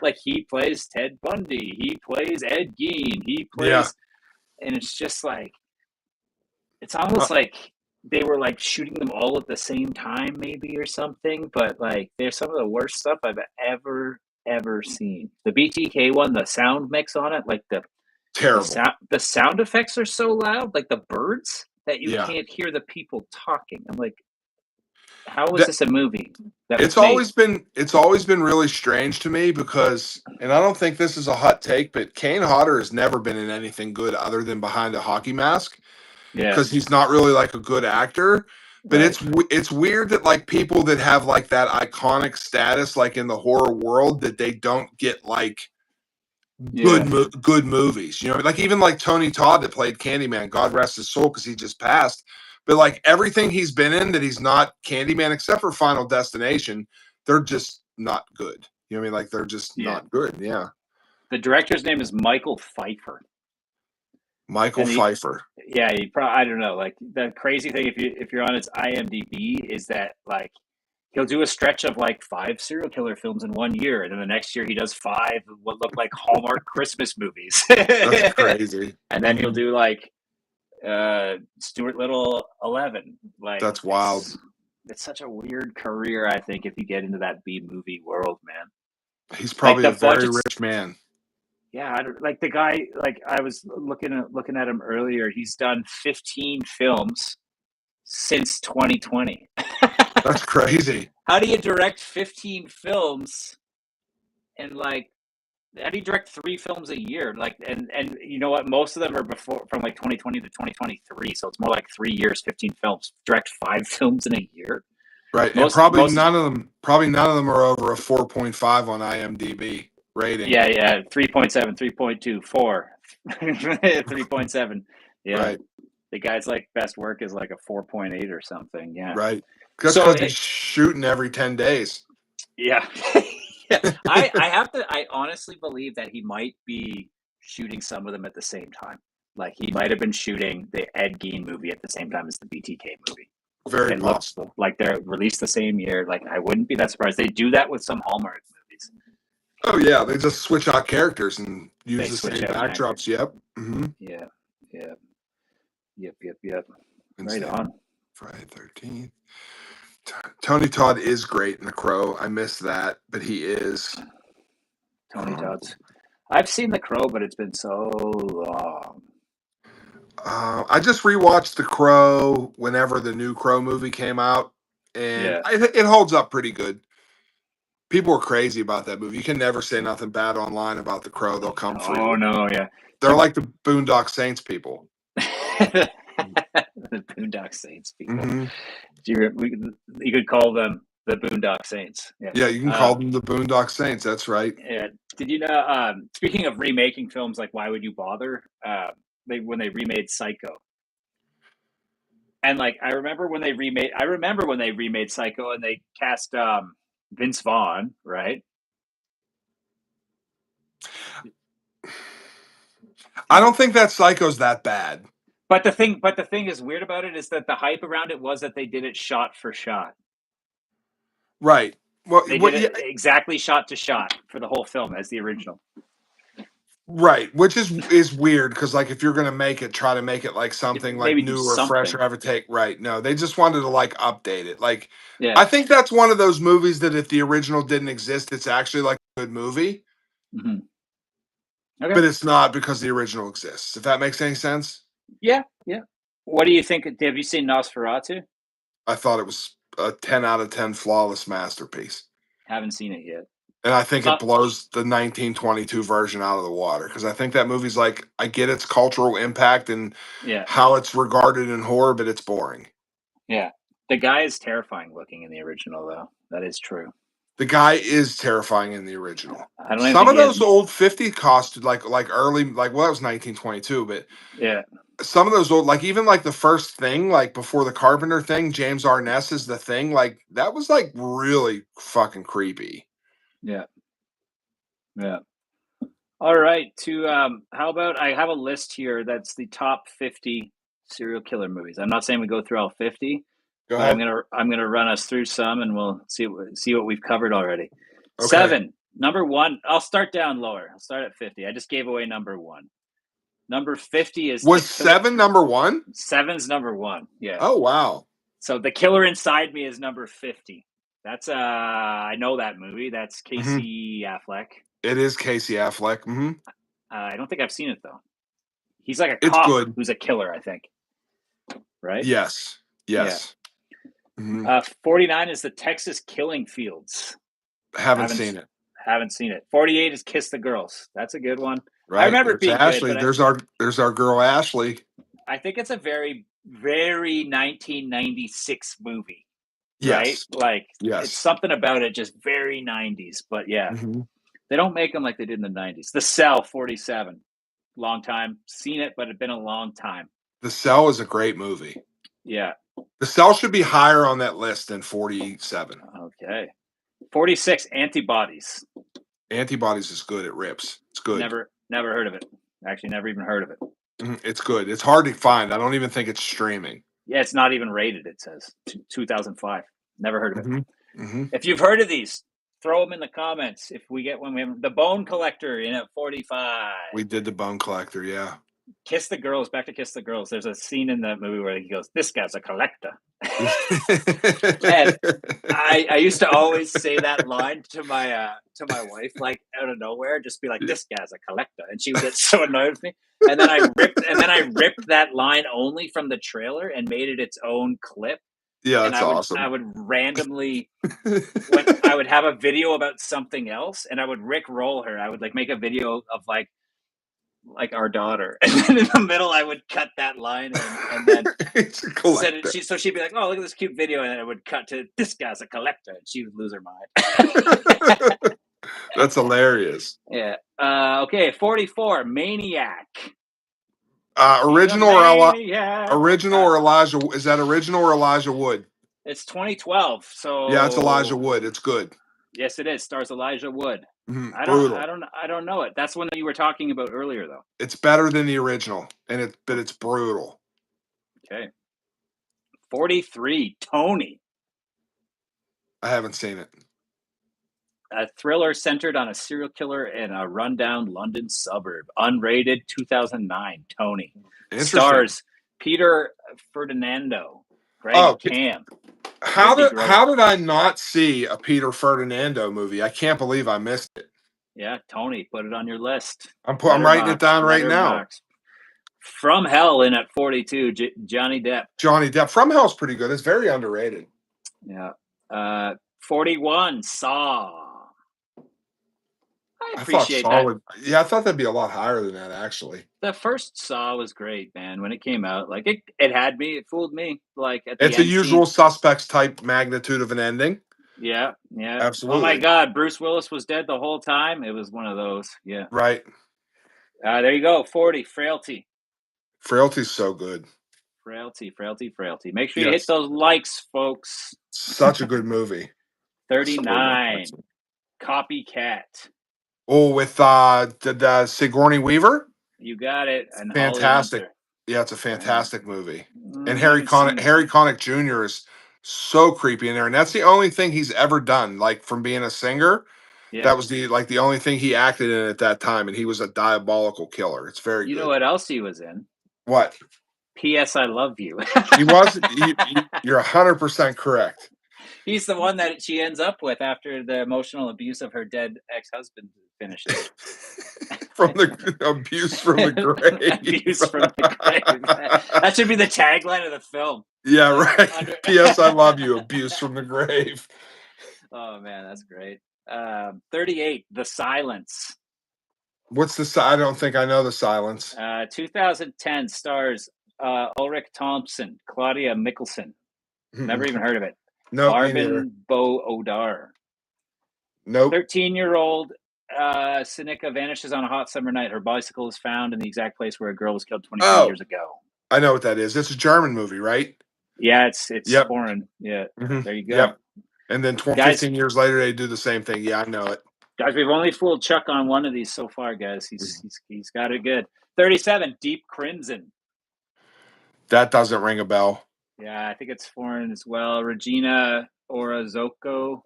like he plays Ted Bundy, he plays Ed Gein, he Yeah. plays, and it's just like it's Uh, almost like they were like shooting them all at the same time, maybe or something. But like, they're some of the worst stuff I've ever seen. The BTK one, the sound mix on it, like Terrible. the sound effects are so loud, like the birds, that you Yeah. can't hear the people talking. I'm like, how is That, this a movie that was it's made? always been really strange to me because, and I don't think this is a hot take, but Kane Hodder has never been in anything good other than Behind a Hockey Mask Yeah, because he's not really like a good actor. But right. it's weird that like people that have like that iconic status, like in the horror world, that they don't get like Yeah, good movies. You know, like even like Tony Todd that played Candyman, God rest his soul, because he just passed. But like everything he's been in that he's not Candyman, except for Final Destination, they're just not good. You know what I mean? Like they're just yeah. not good. Yeah. The director's name is Michael Pfeiffer, Michael and he Pfeiffer. yeah, you probably, I don't know. Like, the crazy thing, if you're on his IMDb, is that like he'll do a stretch of like five serial killer films in 1 year, and then the next year he does five what look like Hallmark Christmas movies, That's crazy. and then he'll Mhm. do like Stuart Little 11. Like, That's wild. it's such a weird career. I think if you get into that B movie world, man, He's like probably the a very budgets. rich man. Yeah, I don't, like the guy. Like, I was looking at him earlier. He's done 15 films since 2020. That's crazy. How do you direct 15 films and like how do you direct three films a year? Like, and you know what? Most of them are before from like 2020 to 2023, so it's more like 3 years, 15 films. Direct five films in a year. Right. And Most probably none of them are over a 4.5 on IMDb rating. Yeah, yeah, 3.7, 3.2, 4, 3.7. Yeah, Right. the guy's like best work is like a 4.8 or something. Yeah. Right. That's So because he's shooting every 10 days. yeah. Yeah. I honestly believe that he might be shooting some of them at the same time. Like, he might have been shooting the Ed Gein movie at the same time as the BTK movie. Very They look possible. like they're released the same year. Like, I wouldn't be that surprised. They do that with some Hallmark movies. Oh, yeah. They just switch out characters and use They the switch same out an actor. backdrops. Yep. Hmm. Yeah. Yeah. Yep. Right Wednesday, on. Friday 13th. Tony Todd is great in The Crow. I miss that, but he is. Tony Todd's. I've seen The Crow, but it's been so long. I just rewatched The Crow whenever the new Crow movie came out, and Yeah. it holds up pretty good. People are crazy about that movie. You can never say nothing bad online about The Crow. They'll come for Oh you. no, yeah. They're Some like the Boondock Saints people. the Boondock Saints people. Hmm. You could call them the Boondock Saints. Yeah. Yeah, you can call them the Boondock Saints. That's right. Yeah. Did you know? Speaking of remaking films, like, why would you bother? When they remade Psycho, and like I remember when they remade Psycho, and they cast Vince Vaughn, right? I don't think that Psycho's that bad. But the thing is weird about it is that the hype around it was that they did it shot for shot. Right. Well, They did what? it Yeah, exactly shot to shot for the whole film as the original. right. Which is weird because like if you're gonna make it, try to make it like something like Maybe do new or fresh or something. have a take. Right. No, they just wanted to like update it. Like Yeah. I think that's one of those movies that if the original didn't exist, it's actually like a good movie, Hmm. Okay. but it's not because the original exists. If that makes any sense. Yeah. Yeah. What do you think? Have you seen Nosferatu? I thought it was a 10 out of 10 flawless masterpiece. Haven't seen it yet. And I think So, it blows the 1922 version out of the water because I think that movie's like, I get its cultural impact and yeah, how it's regarded in horror, but it's boring. yeah. The guy is terrifying looking in the original, though. That is true. The guy is terrifying in the original. I don't even Some think of he has. those old 50 costumes, like early, like well, that was 1922, but Yeah, some of those old, like even like the first Thing, like before the Carpenter Thing, James Arness is the Thing, like that was like really fucking creepy. yeah, yeah. All right. How about I have a list here that's the top 50 serial killer movies. I'm not saying we go through all 50, Go but ahead. I'm gonna run us through some, and we'll see what we've covered already. Okay. 7, number 1. I'll start down lower. I'll start at 50. I just gave away number 1. Number 50 is Was 7 number 1? 7's number 1. Yeah. Oh wow. So The Killer Inside Me is number 50. That's I know that movie. That's Casey Affleck. It is Casey Affleck. I don't think I've seen it though. He's like a It's cop good. who's a killer, I think. Right? Yes. Yes. Yeah. 49 is The Texas Killing Fields. Haven't seen it. Haven't seen it. 48 is Kiss the Girls. That's a good one. Right. I remember There's it being Ashley. good, but There's our girl Ashley. I think it's a very, very 1996 movie. Yes. Right? Like Yes. it's something about it just very 90s. But yeah, Mhm. they don't make them like they did in the 90s. The Cell, 47. Long time. Seen it, but it's been a long time. The Cell is a great movie. Yeah. The Cell should be higher on that list than 47. Okay. 46, Antibodies. Antibodies is good. It rips. It's good. Never heard of it. Actually, never even heard of it. It's good. It's hard to find. I don't even think it's streaming. Yeah, it's not even rated, it says. 2005. Never heard of it. Mm-hmm. If you've heard of these, throw them in the comments. If we get one, we have The Bone Collector in at 45. We did The Bone Collector, yeah. Kiss the Girls, back to Kiss the Girls. There's a scene in that movie where he goes, "This guy's a collector." And I used to always say that line to my wife, like out of nowhere, just be like, "This guy's a collector," and she would get so annoyed with me. And then I ripped that line only from the trailer and made it its own clip. Yeah, and that's awesome. I would randomly, when I would have a video about something else, and I would Rick roll her. I would like make a video of like our daughter, and then in the middle I would cut that line and then send it, so she'd be like, "Oh, look at this cute video," and then I would cut to, "This guy's a collector," and she would lose her mind. That's hilarious. Yeah. Okay, 44, Maniac. Original or Elijah? Is that original or Elijah Wood? It's 2012. So yeah, it's Elijah Wood. It's good. Yes, it is. Stars Elijah Wood. Mm-hmm. I don't know it. That's one that you were talking about earlier, though. It's better than the original, but it's brutal. Okay. 43, Tony. I haven't seen it. A thriller centered on a serial killer in a rundown London suburb. Unrated, 2009. Tony. Stars Peter Ferdinando. Greg Cam. How did I not see a Peter Ferdinando movie? I can't believe I missed it. Yeah, Tony, put it on your list. I'm writing it down right now. From Hell in at 42, Johnny Depp. Johnny Depp. From Hell's pretty good. It's very underrated. Yeah. 41, Saw. I appreciate that. I thought that'd be a lot higher than that, actually. The first Saw was great, man. When it came out, like it had me. It fooled me. Like it's a Usual Suspects type magnitude of an ending. Yeah, absolutely. Oh my God, Bruce Willis was dead the whole time. It was one of those. Yeah, right. There you go. 40, Frailty. Frailty's so good. Frailty. Make sure you hit those likes, folks. Such a good movie. 39, Copycat. Oh, with Sigourney Weaver? You got it. And fantastic. Yeah, it's a fantastic movie. And Harry Connick Jr. is so creepy in there. And that's the only thing he's ever done, like from being a singer. Yeah. That was the only thing he acted in at that time. And he was a diabolical killer. It's very good. You know what else he was in? What? P.S. I Love You. He was. You're 100% correct. He's the one that she ends up with after the emotional abuse of her dead ex-husband finishes. From the abuse from the grave. Abuse from the grave. That should be the tagline of the film. Yeah, right. Under. P.S. I love you. Abuse from the grave. Oh man, that's great. 38. The Silence. What's I don't think I know the silence. 2010 stars Ulrich Thompson, Claudia Mickelson. Never even heard of it. Nope, me neither. Barben Bo Odar. Nope. 13-year-old Sinica vanishes on a hot summer night. Her bicycle is found in the exact place where a girl was killed 23 Oh, years ago. I know what that is. It's a German movie, right? Yeah, it's Yep. foreign. Yeah, there you go. Yep. And then Guys, 15 years later, they do the same thing. Yeah, I know it. guys, we've only fooled Chuck on one of these so far, guys. He's got it good. 37. Deep Crimson. That doesn't ring a bell. Yeah, I think it's foreign as well. Regina Orzocco,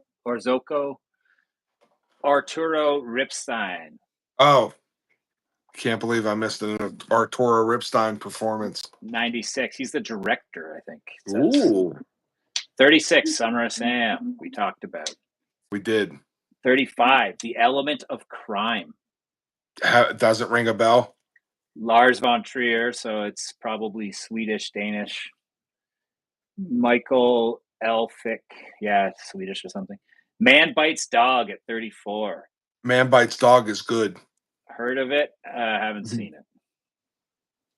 Arturo Ripstein. Oh, can't believe I missed an Arturo Ripstein performance. 96. He's the director, I think. Ooh. 36. Summer of Sam. We talked about. We did. 35. The Element of Crime. Doesn't ring a bell. Lars von Trier, so it's probably Swedish, Danish. Michael Elphick. Yeah, Swedish or something. Man Bites Dog at 34. Man Bites Dog is good. Heard of it? Haven't seen it.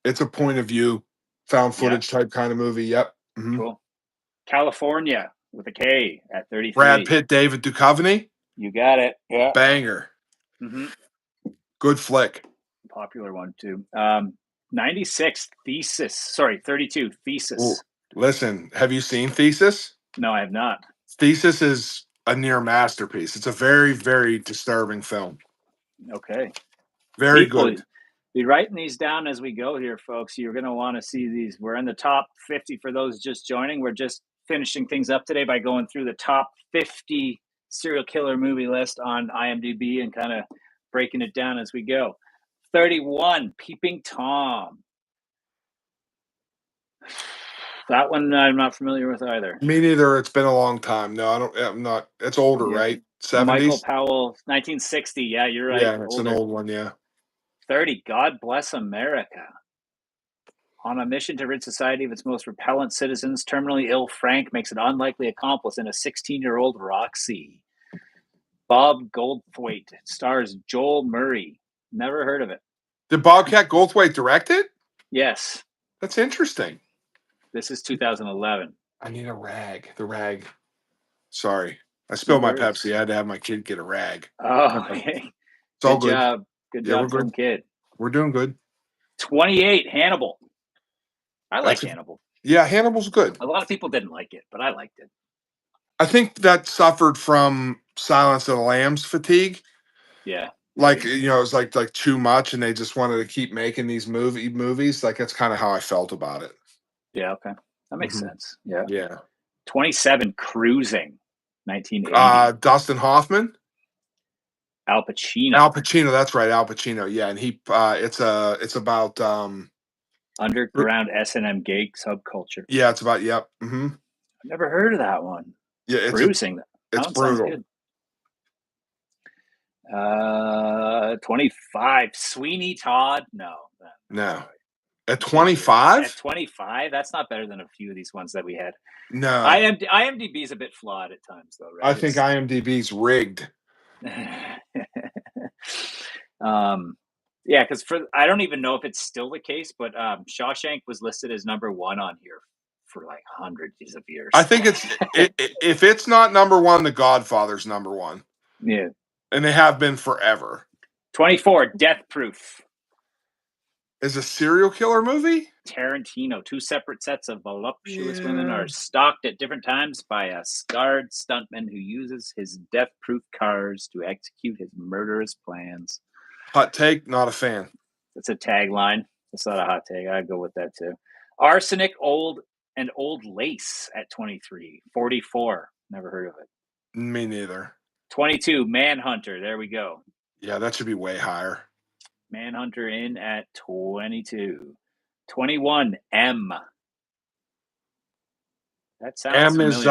It's a point of view, found footage type kind of movie. Yep. Cool. California with a K at 33. Brad Pitt, David Duchovny. You got it. Yeah. Banger. Good flick. Popular one too. 96. Thesis. Sorry, 32. Thesis. Ooh. Listen, have you seen Thesis? No, I have not. Thesis is a near masterpiece. It's a very, very disturbing film. Okay. Very good. Be writing these down as we go here, folks. You're going to want to see these. We're in the top 50 for those just joining. We're just finishing things up today by going through the top 50 serial killer movie list on IMDb and kind of breaking it down as we go. 31, Peeping Tom. That one I'm not familiar with either. Me neither. It's been a long time. No, I'm not. It's older, right? 70s? Michael Powell, 1960. Yeah, you're right. Yeah, it's older. An old one, yeah. 30, God Bless America. On a mission to rid society of its most repellent citizens, terminally ill Frank makes an unlikely accomplice in a 16-year-old Roxy. Bob Goldthwait stars Joel Murray. Never heard of it. Did Bobcat Goldthwait direct it? Yes. That's interesting. This is 2011. I need a rag. The rag. Sorry. I spilled my Pepsi. I had to have my kid get a rag. Oh, okay. It's all good. Job. Good job, from kid. We're doing good. 28, Hannibal. I like Hannibal. Yeah, Hannibal's good. A lot of people didn't like it, but I liked it. I think that suffered from Silence of the Lambs fatigue. Yeah. Like, it was like too much, and they just wanted to keep making these movies. Like, that's kind of how I felt about it. Yeah, okay. That makes sense. Yeah. Yeah. 27, Cruising, 1980. Dustin Hoffman? Al Pacino. Al Pacino, that's right, Al Pacino. Yeah, and he it's about underground S&M gay subculture. Yeah, it's about I've never heard of that one. Yeah, it's Cruising. It's brutal. 25, Sweeney Todd. No. At 25? At 25? That's not better than a few of these ones that we had. No. IMDb is a bit flawed at times, though, right? I think IMDb's rigged. Yeah, because I don't even know if it's still the case, but Shawshank was listed as number 1 on here for like hundreds of years. I think if it's not number 1, The Godfather's number 1. Yeah. And they have been forever. 24, Death Proof. Is a serial killer movie? Tarantino. 2 separate sets of voluptuous women are stalked at different times by a scarred stuntman who uses his death-proof cars to execute his murderous plans. Hot take, not a fan. That's a tagline. That's not a hot take. I'd go with that too. Arsenic, Old Lace at 23. 44. Never heard of it. Me neither. 22, Manhunter. There we go. Yeah, that should be way higher. Manhunter in at 22. 21, M. That sounds familiar. Is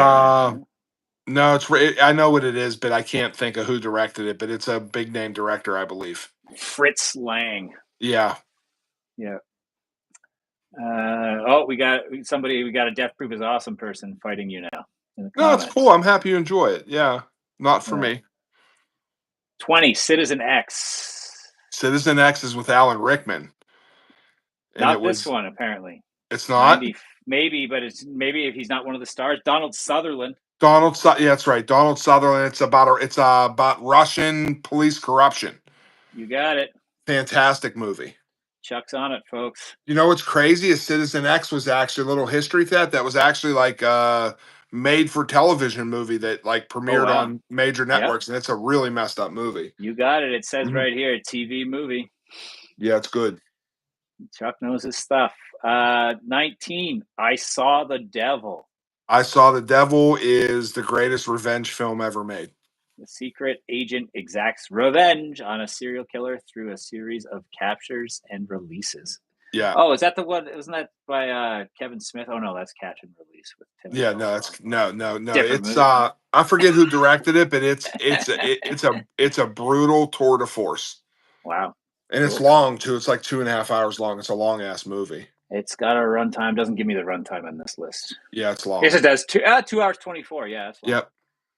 no, I know what it is, but I can't think of who directed it, but it's a big name director, I believe. Fritz Lang. Yeah. Yeah. We got somebody. We got a Death Proof is Awesome person fighting you now in the No, it's cool. comments. I'm happy you enjoy it. Yeah, not for Uh, me. 20 Citizen X. Citizen X is with Alan Rickman, and it Not this was. one apparently. It's not 90 maybe, but it's maybe if he's not one of the stars. Donald Sutherland. Yeah, that's right. Donald Sutherland. It's about Russian police corruption. You got it. Fantastic movie. Chuck's on it, folks. You know what's crazy is Citizen X was actually a little history that was actually like a made for television movie that like Oh premiered wow. on major Yep. networks, and it's a really messed up movie. You got it. It says Mhm. right here, TV movie. Yeah, it's good. Chuck knows his stuff. 19. I Saw the Devil. I Saw the Devil is the greatest revenge film ever made. The secret agent exacts revenge on a serial killer through a series of captures and releases. Yeah. Oh, is that the one? Isn't that by Kevin Smith? Oh no, that's Catch and Release with Tim. Yeah, no, it's no. Different It's movie. I forget who directed it, but it's a brutal tour de force. Wow. And it's Cool. long too. It's like 2.5 hours long. It's a long ass movie. It's got a runtime. Doesn't give me the runtime on this list. Yeah, it's long. Yes, it does. 2 hours 24. Yeah, that's long. Yep.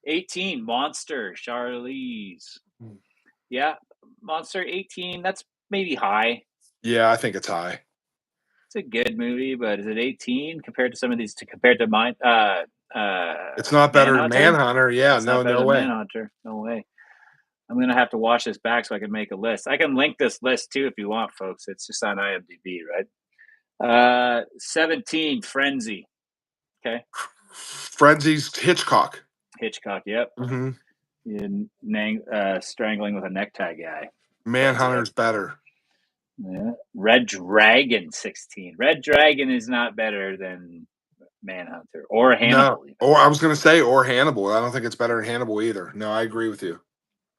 18. Monster. Charlize. Yeah, Monster 18. That's maybe high. Yeah, I think it's high. It's a good movie, but is it 18 compared to some of these? Compared to mine, It's not better than Manhunter. Yeah, it's not better no than way. Manhunter. No way. I'm gonna have to watch this back so I can make a list. I can link this list too if you want, folks. It's just on IMDb, right? 17, Frenzy. Okay. Frenzy's Hitchcock. Hitchcock. Yep. Mm-hmm. Strangling with a necktie guy. Manhunter's better. Yeah. Red Dragon 16. Red Dragon is not better than Manhunter or Hannibal. No, or I was going to say or Hannibal. I don't think it's better than Hannibal either. No, I agree with you.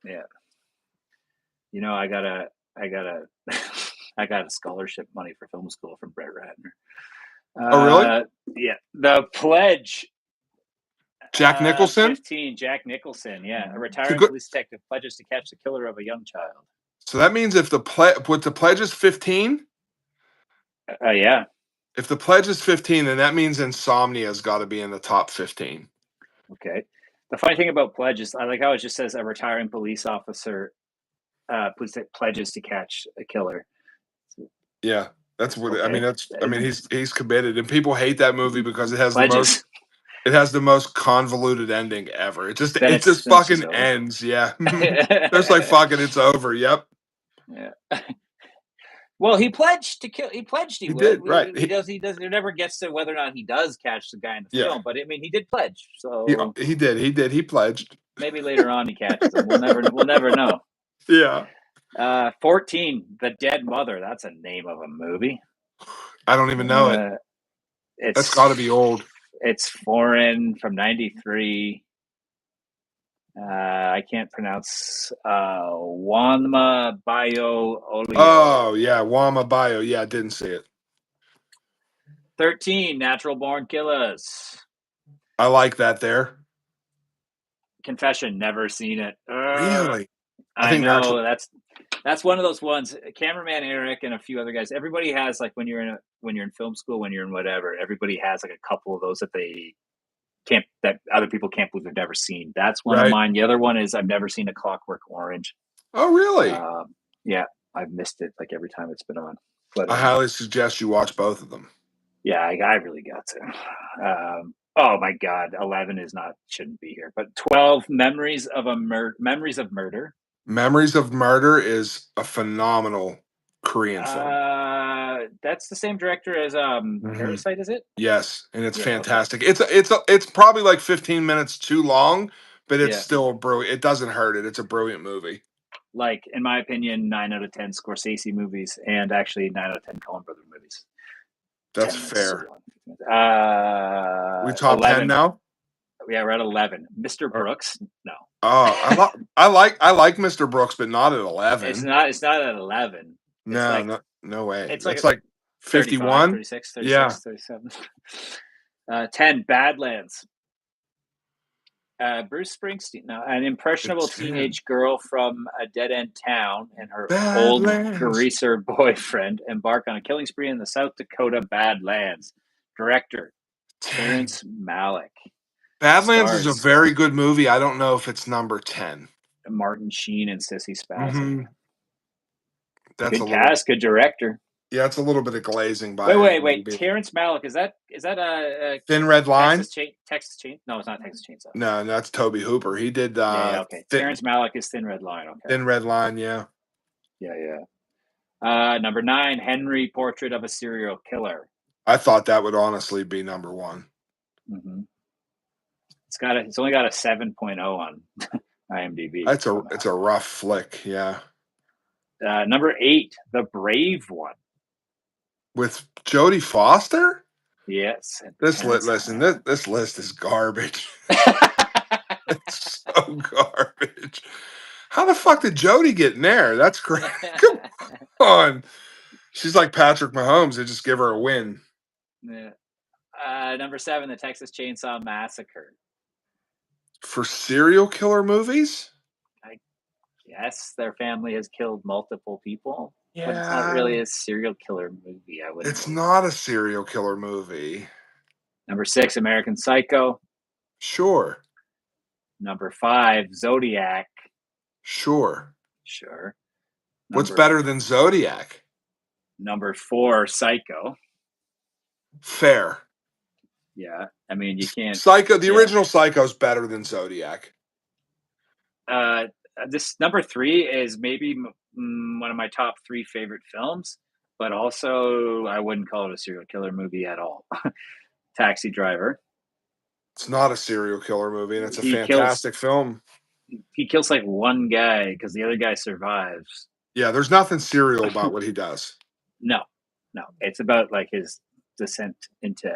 Yeah. You know, I got a I got a scholarship money for film school from Brett Ratner. Oh, really? Yeah. The Pledge. Jack Nicholson? 15, Jack Nicholson. Yeah. A retiring police detective pledges to catch the killer of a young child. So that means if the pledge is 15? Yeah. If the pledge is 15, then that means Insomnia's got to be in the top 15. Okay. The funny thing about Pledge is I like how it just says a retiring police officer pledges to catch a killer. Yeah. That's what he's committed, and people hate that movie because it has the most convoluted ending ever. It just fucking ends. Yeah. It's like fucking it's over. Yep. Yeah. Well, he pledged to kill. He pledged he would. Did, right. He does. It never gets to whether or not he does catch the guy in the film. But I mean, he did pledge. So he did. He pledged. Maybe later on he catches him. We'll never know. Yeah. 14, The Dead Mother. That's a name of a movie. I don't even know it. That's got to be old. It's foreign from 93. I can't pronounce Wanma Bio Olio. Oh, yeah, Wama Bio. Yeah, I didn't see it. 13, Natural Born Killers. I like that there. Confession, never seen it. Really? I know that's one of those ones. Cameraman Eric and a few other guys. Everybody has like when you're in film school, when you're in whatever. Everybody has like a couple of those that other people can't believe they've never seen. That's one of mine. The other one is I've never seen A Clockwork Orange. Oh, really? Yeah, I've missed it like every time it's been on. But I highly suggest you watch both of them. Yeah, I really got to. Oh my God, 11 shouldn't be here. But 12, Memories of Murder. Memories of Murder is a phenomenal Korean film. That's the same director as Parasite, is it? Yes, and it's fantastic. Okay. It's probably like 15 minutes too long, but it's still brilliant. It doesn't hurt it. It's a brilliant movie. Like, in my opinion, 9 out of 10 Scorsese movies, and actually 9 out of 10 Coen Brothers movies. That's fair. We top 11. 10 now? Yeah, we're at 11. Mr. Brooks? No. Oh, I like Mr. Brooks, but not at 11. It's not at 11. No, no way. It's like 51? 36, 37. 10, Badlands. Bruce Springsteen. No, an impressionable It's 10. teenage girl from a dead-end town and her old Badlands. greaser boyfriend embark on a killing spree in the South Dakota Badlands. Director 10. Terrence Malick. Badlands is a Stars very good movie. I don't know if it's number 10. Martin Sheen and Sissy Spacek. Hmm. That's a Good little, cast, good director. yeah, it's a little bit of glazing by Wait. IMDb. Terrence Malick, is that a Thin Red Line? Texas Chain? No, it's not Texas Chainsaw. No, that's Toby Hooper. He did Yeah, okay. Terrence Malick is Thin Red Line. Okay. Thin Red Line, yeah. Yeah. Number 9, Henry, Portrait of a Serial Killer. I thought that would honestly be number 1. Mm-hmm. It's only got a 7.0 on IMDb. It's a rough flick, yeah. Number 8, The Brave One. With Jodie Foster? Yes. This list is garbage. It's so garbage. How the fuck did Jodie get in there? That's crazy. Come on. She's like Patrick Mahomes. They just give her a win. Yeah. Number 7, The Texas Chainsaw Massacre. For serial killer movies? Yes, their family has killed multiple people, but it's not Yeah. really a serial killer movie. I wouldn't. It's not a serial killer movie. Number 6, American Psycho. Sure. Number 5, Zodiac. Sure. Sure. What's better than Zodiac? Number 4, Psycho. Fair. Yeah, I mean, you can't. Psycho. The original Psycho is better than Zodiac. This number 3 is maybe one of my top 3 favorite films, but also I wouldn't call it a serial killer movie at all. Taxi Driver. It's not a serial killer movie, and it's a fantastic film. He kills like one guy because the other guy survives. Yeah, there's nothing serial about what he does. No, it's about like his descent into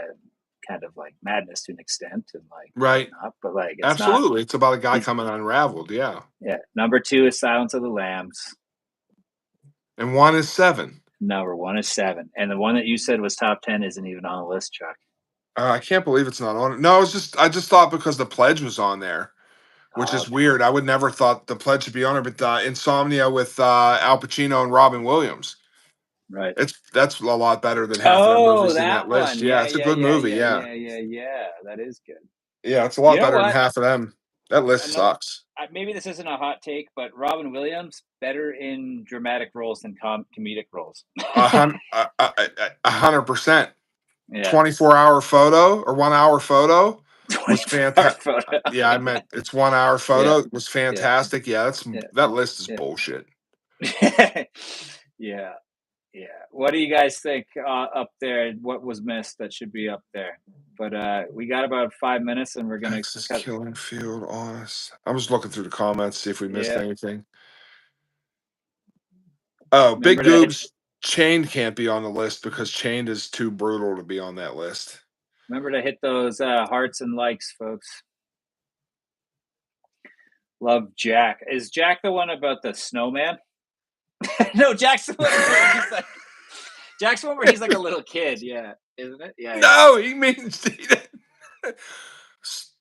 kind of like madness to an extent, and like right, but like it's absolutely, it's about a guy coming unraveled. Yeah. Number 2 is Silence of the Lambs, and 1 is 7. Number 1 is 7, and the one that you said was top 10 isn't even on the list, Chuck. I can't believe it's not on it. No, I just thought because The Pledge was on there, which is weird. I would never thought The Pledge should be on it, but Insomnia with Al Pacino and Robin Williams. Right. That's a lot better than half of the movies in that list. One. Yeah, it's a good movie. Yeah. That is good. Yeah, it's a lot better than half of them. That list sucks. Maybe this isn't a hot take, but Robin Williams better in dramatic roles than comedic roles. 100%. Yeah. 24-hour photo or 1 hour photo was fantastic. Yeah, I meant it's 1 hour photo. It was fantastic. Yeah, that list is bullshit. Yeah. What do you guys think up there? What was missed that should be up there? But we got about 5 minutes, and we're gonna Texas Killing Field. Honest. I'm just looking through the comments, see if we missed anything. Oh, Big Goobs. Chained can't be on the list because Chained is too brutal to be on that list. Remember to hit those hearts and likes, folks. Love Jack. Is Jack the one about the snowman? No, Jack's the one where he's like, Jack's the one where he's like a little kid. Yeah, isn't it? Yeah. No, he means.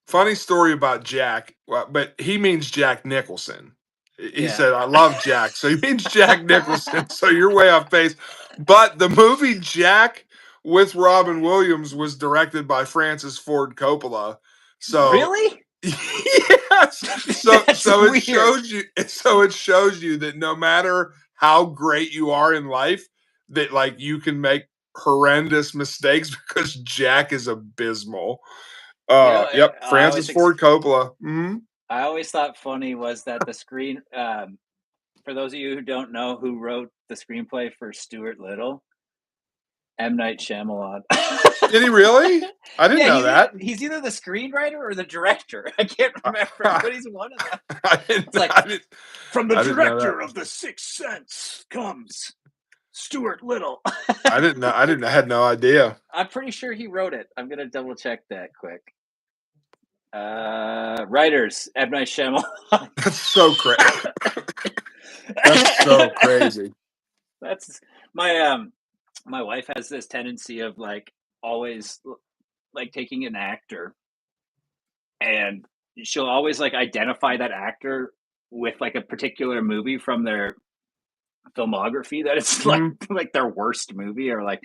Funny story about Jack, but he means Jack Nicholson. He said, "I love Jack," so he means Jack Nicholson. So you're way off base. But the movie Jack with Robin Williams was directed by Francis Ford Coppola. So really, yes. So it shows you. So it shows you that no matter how great you are in life, that like you can make horrendous mistakes because Jack is abysmal. Yep, Francis Ford Coppola. Mm-hmm. I always thought funny was that the screen. For those of you who don't know who wrote the screenplay for Stuart Little, M. Night Shyamalan. Did he really? I didn't know that. He's either the screenwriter or the director. I can't remember, but he's one of them. From the director of The Sixth Sense comes Stuart Little. I had no idea. I'm pretty sure he wrote it. I'm gonna double check that quick. Writers, M. Night Shyamalan. That's so crazy. That's so crazy. That's my my wife has this tendency of like always like taking an actor and she'll always like identify that actor with like a particular movie from their filmography that it's like Mhm. like their worst movie, or like,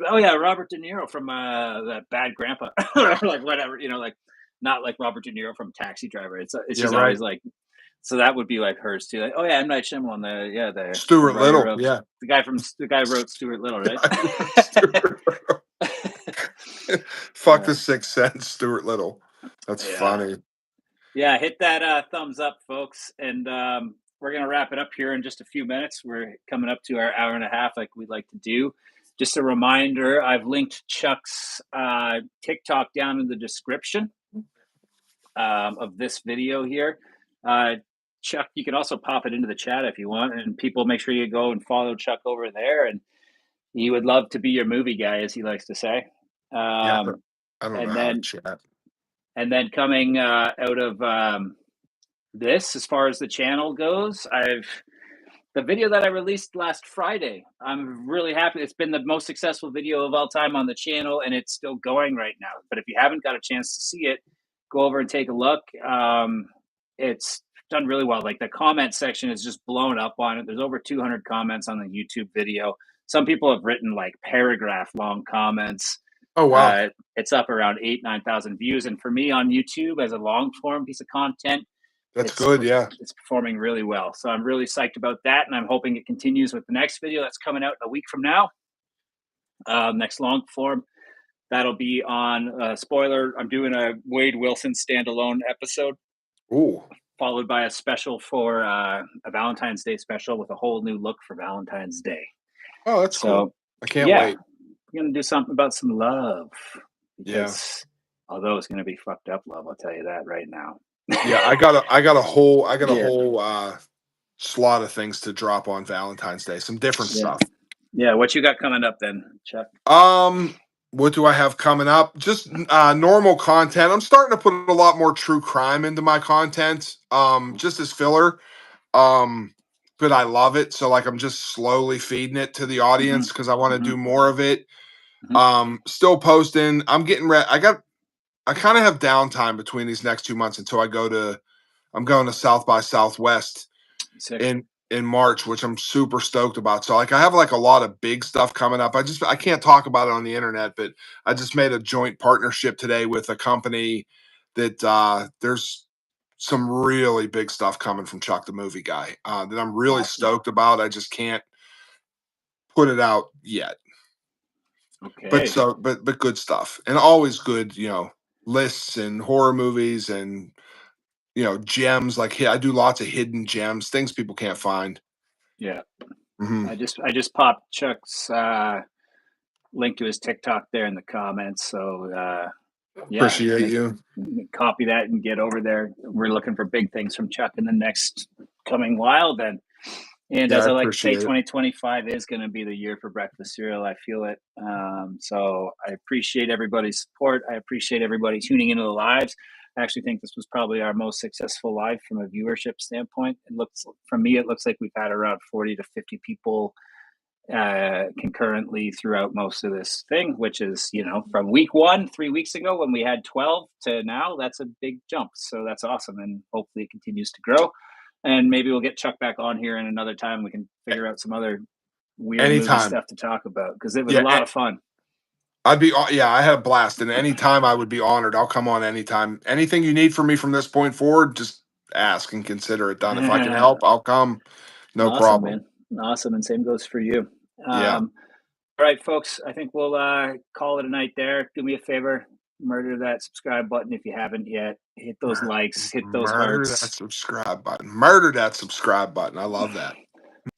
oh yeah, Robert De Niro from that Bad Grandpa, or like whatever, like not like Robert De Niro from Taxi Driver. It's Yeah, just right. always like, so that would be like hers too. Like, oh yeah, M Night Shyamalan, the Stuart writer Little, of yeah. the guy who wrote Stuart Little, right? Stuart Little. Fuck Uh, the Sixth Sense, Stuart Little. That's yeah, funny. yeah. Hit that thumbs up, folks, and we're gonna wrap it up here in just a few minutes. We're coming up to our hour and a half, like we'd like to do. Just a reminder, I've linked Chuck's TikTok down in the description of this video here. Chuck, you can also pop it into the chat if you want, and people make sure you go and follow Chuck over there. And he would love to be your movie guy, as he likes to say. Yeah, but I don't know And how to then, chat. coming out of this, as far as the channel goes, the video that I released last Friday, I'm really happy. It's been the most successful video of all time on the channel, and it's still going right now. But if you haven't got a chance to see it, go over and take a look. It's done really well. Like the comment section is just blown up on it. There's over 200 comments on the YouTube video. Some people have written like paragraph long comments. Oh wow, It's up around 9,000 views. And for me on YouTube as a long form piece of content, that's it's good. Yeah, it's performing really well. So I'm really psyched about that, and I'm hoping it continues with the next video that's coming out a week from now. Next long form, that'll be on spoiler. I'm doing a Wade Wilson standalone episode, ooh, followed by a special for a Valentine's Day special with a whole new look for Valentine's Day. oh that's cool. So I can't yeah, wait. we're gonna do something about some love, Yeah, because although it's gonna be fucked up love, I'll tell you that right now. yeah. I got a whole Yeah, slot of things to drop on Valentine's Day. Some different yeah, stuff. yeah. What you got coming up then, Chuck? What do I have coming up? Just normal content. I'm starting to put a lot more true crime into my content. Just as filler. Um, but I love it. So like I'm just slowly feeding it to the Mm-hmm. audience because I want to Mm-hmm. do more of it. Mm-hmm. Still posting. I'm getting ready. I kind of have downtime between these next 2 months until I'm going to South by Southwest Sick. in March, which I'm super stoked about. So like I have like a lot of big stuff coming up. I can't talk about it on the internet, but I just made a joint partnership today with a company that there's some really big stuff coming from Chuck the Movie Guy that I'm really Awesome. stoked about. I just can't put it out yet. Okay. But good stuff. And always good, lists and horror movies and gems. Like I do lots of hidden gems, things people can't find. Yeah. Hmm. I just popped Chuck's link to his TikTok there in the comments. So yeah, Appreciate you. copy that and get over there. We're looking for big things from Chuck in the next coming while then. And Yeah, as I I like to say, appreciate it. 2025 is going to be the year for breakfast cereal. I feel it. So I appreciate everybody's support. I appreciate everybody tuning into the lives. I actually think this was probably our most successful live from a viewership standpoint. It looks, from me, it looks like we've had around 40 to 50 people concurrently throughout most of this thing, which is, from week 1, 3 weeks ago when we had 12 to now, that's a big jump. So that's awesome. And hopefully it continues to grow. And maybe we'll get Chuck back on here in another time. We can figure out some other weird movie Anytime. stuff to talk about, because it was a Yeah, lot of fun. I had a blast. And anytime I would be honored. I'll come on anytime. Anything you need from me from this point forward, just ask and consider it done. If I can help, I'll come. No Awesome, problem. man. Awesome. And same goes for you. Yeah. All right, folks, I think we'll call it a night there. Do me a favor, murder that subscribe button if you haven't yet. Hit those likes, hit those Murder that hearts. subscribe button. Murder that subscribe button. I love that.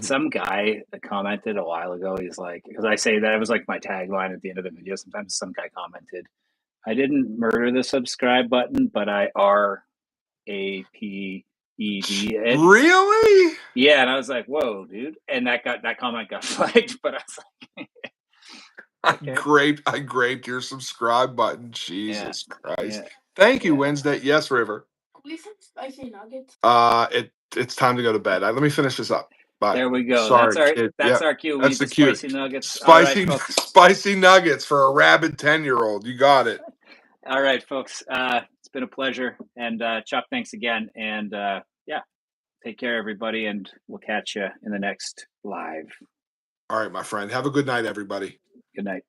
Some guy commented a while ago. He's like, because I say that, it was like my tagline at the end of the video. Sometimes some guy commented, I didn't murder the subscribe button, but I RAPED it. Really? Yeah, and I was like, whoa, dude. And that comment got flagged, but I was like, okay. I graped your subscribe button. Yeah. Jesus Christ. Yeah. Thank you, Yeah. Wednesday. Yes, River. We some spicy nuggets. It's time to go to bed. Let me finish this up. Bye. There we go. Sorry, kid. That's Yeah, our cue. We that's need the the cue. spicy nuggets. Spicy, All right, folks. spicy nuggets for a rabid 10-year-old. You got it. All right, folks. It's been been a pleasure. And Chuck, thanks again. And yeah, take care, everybody, and we'll catch you in the next live. All right, my friend. Have a good night, everybody. Good night.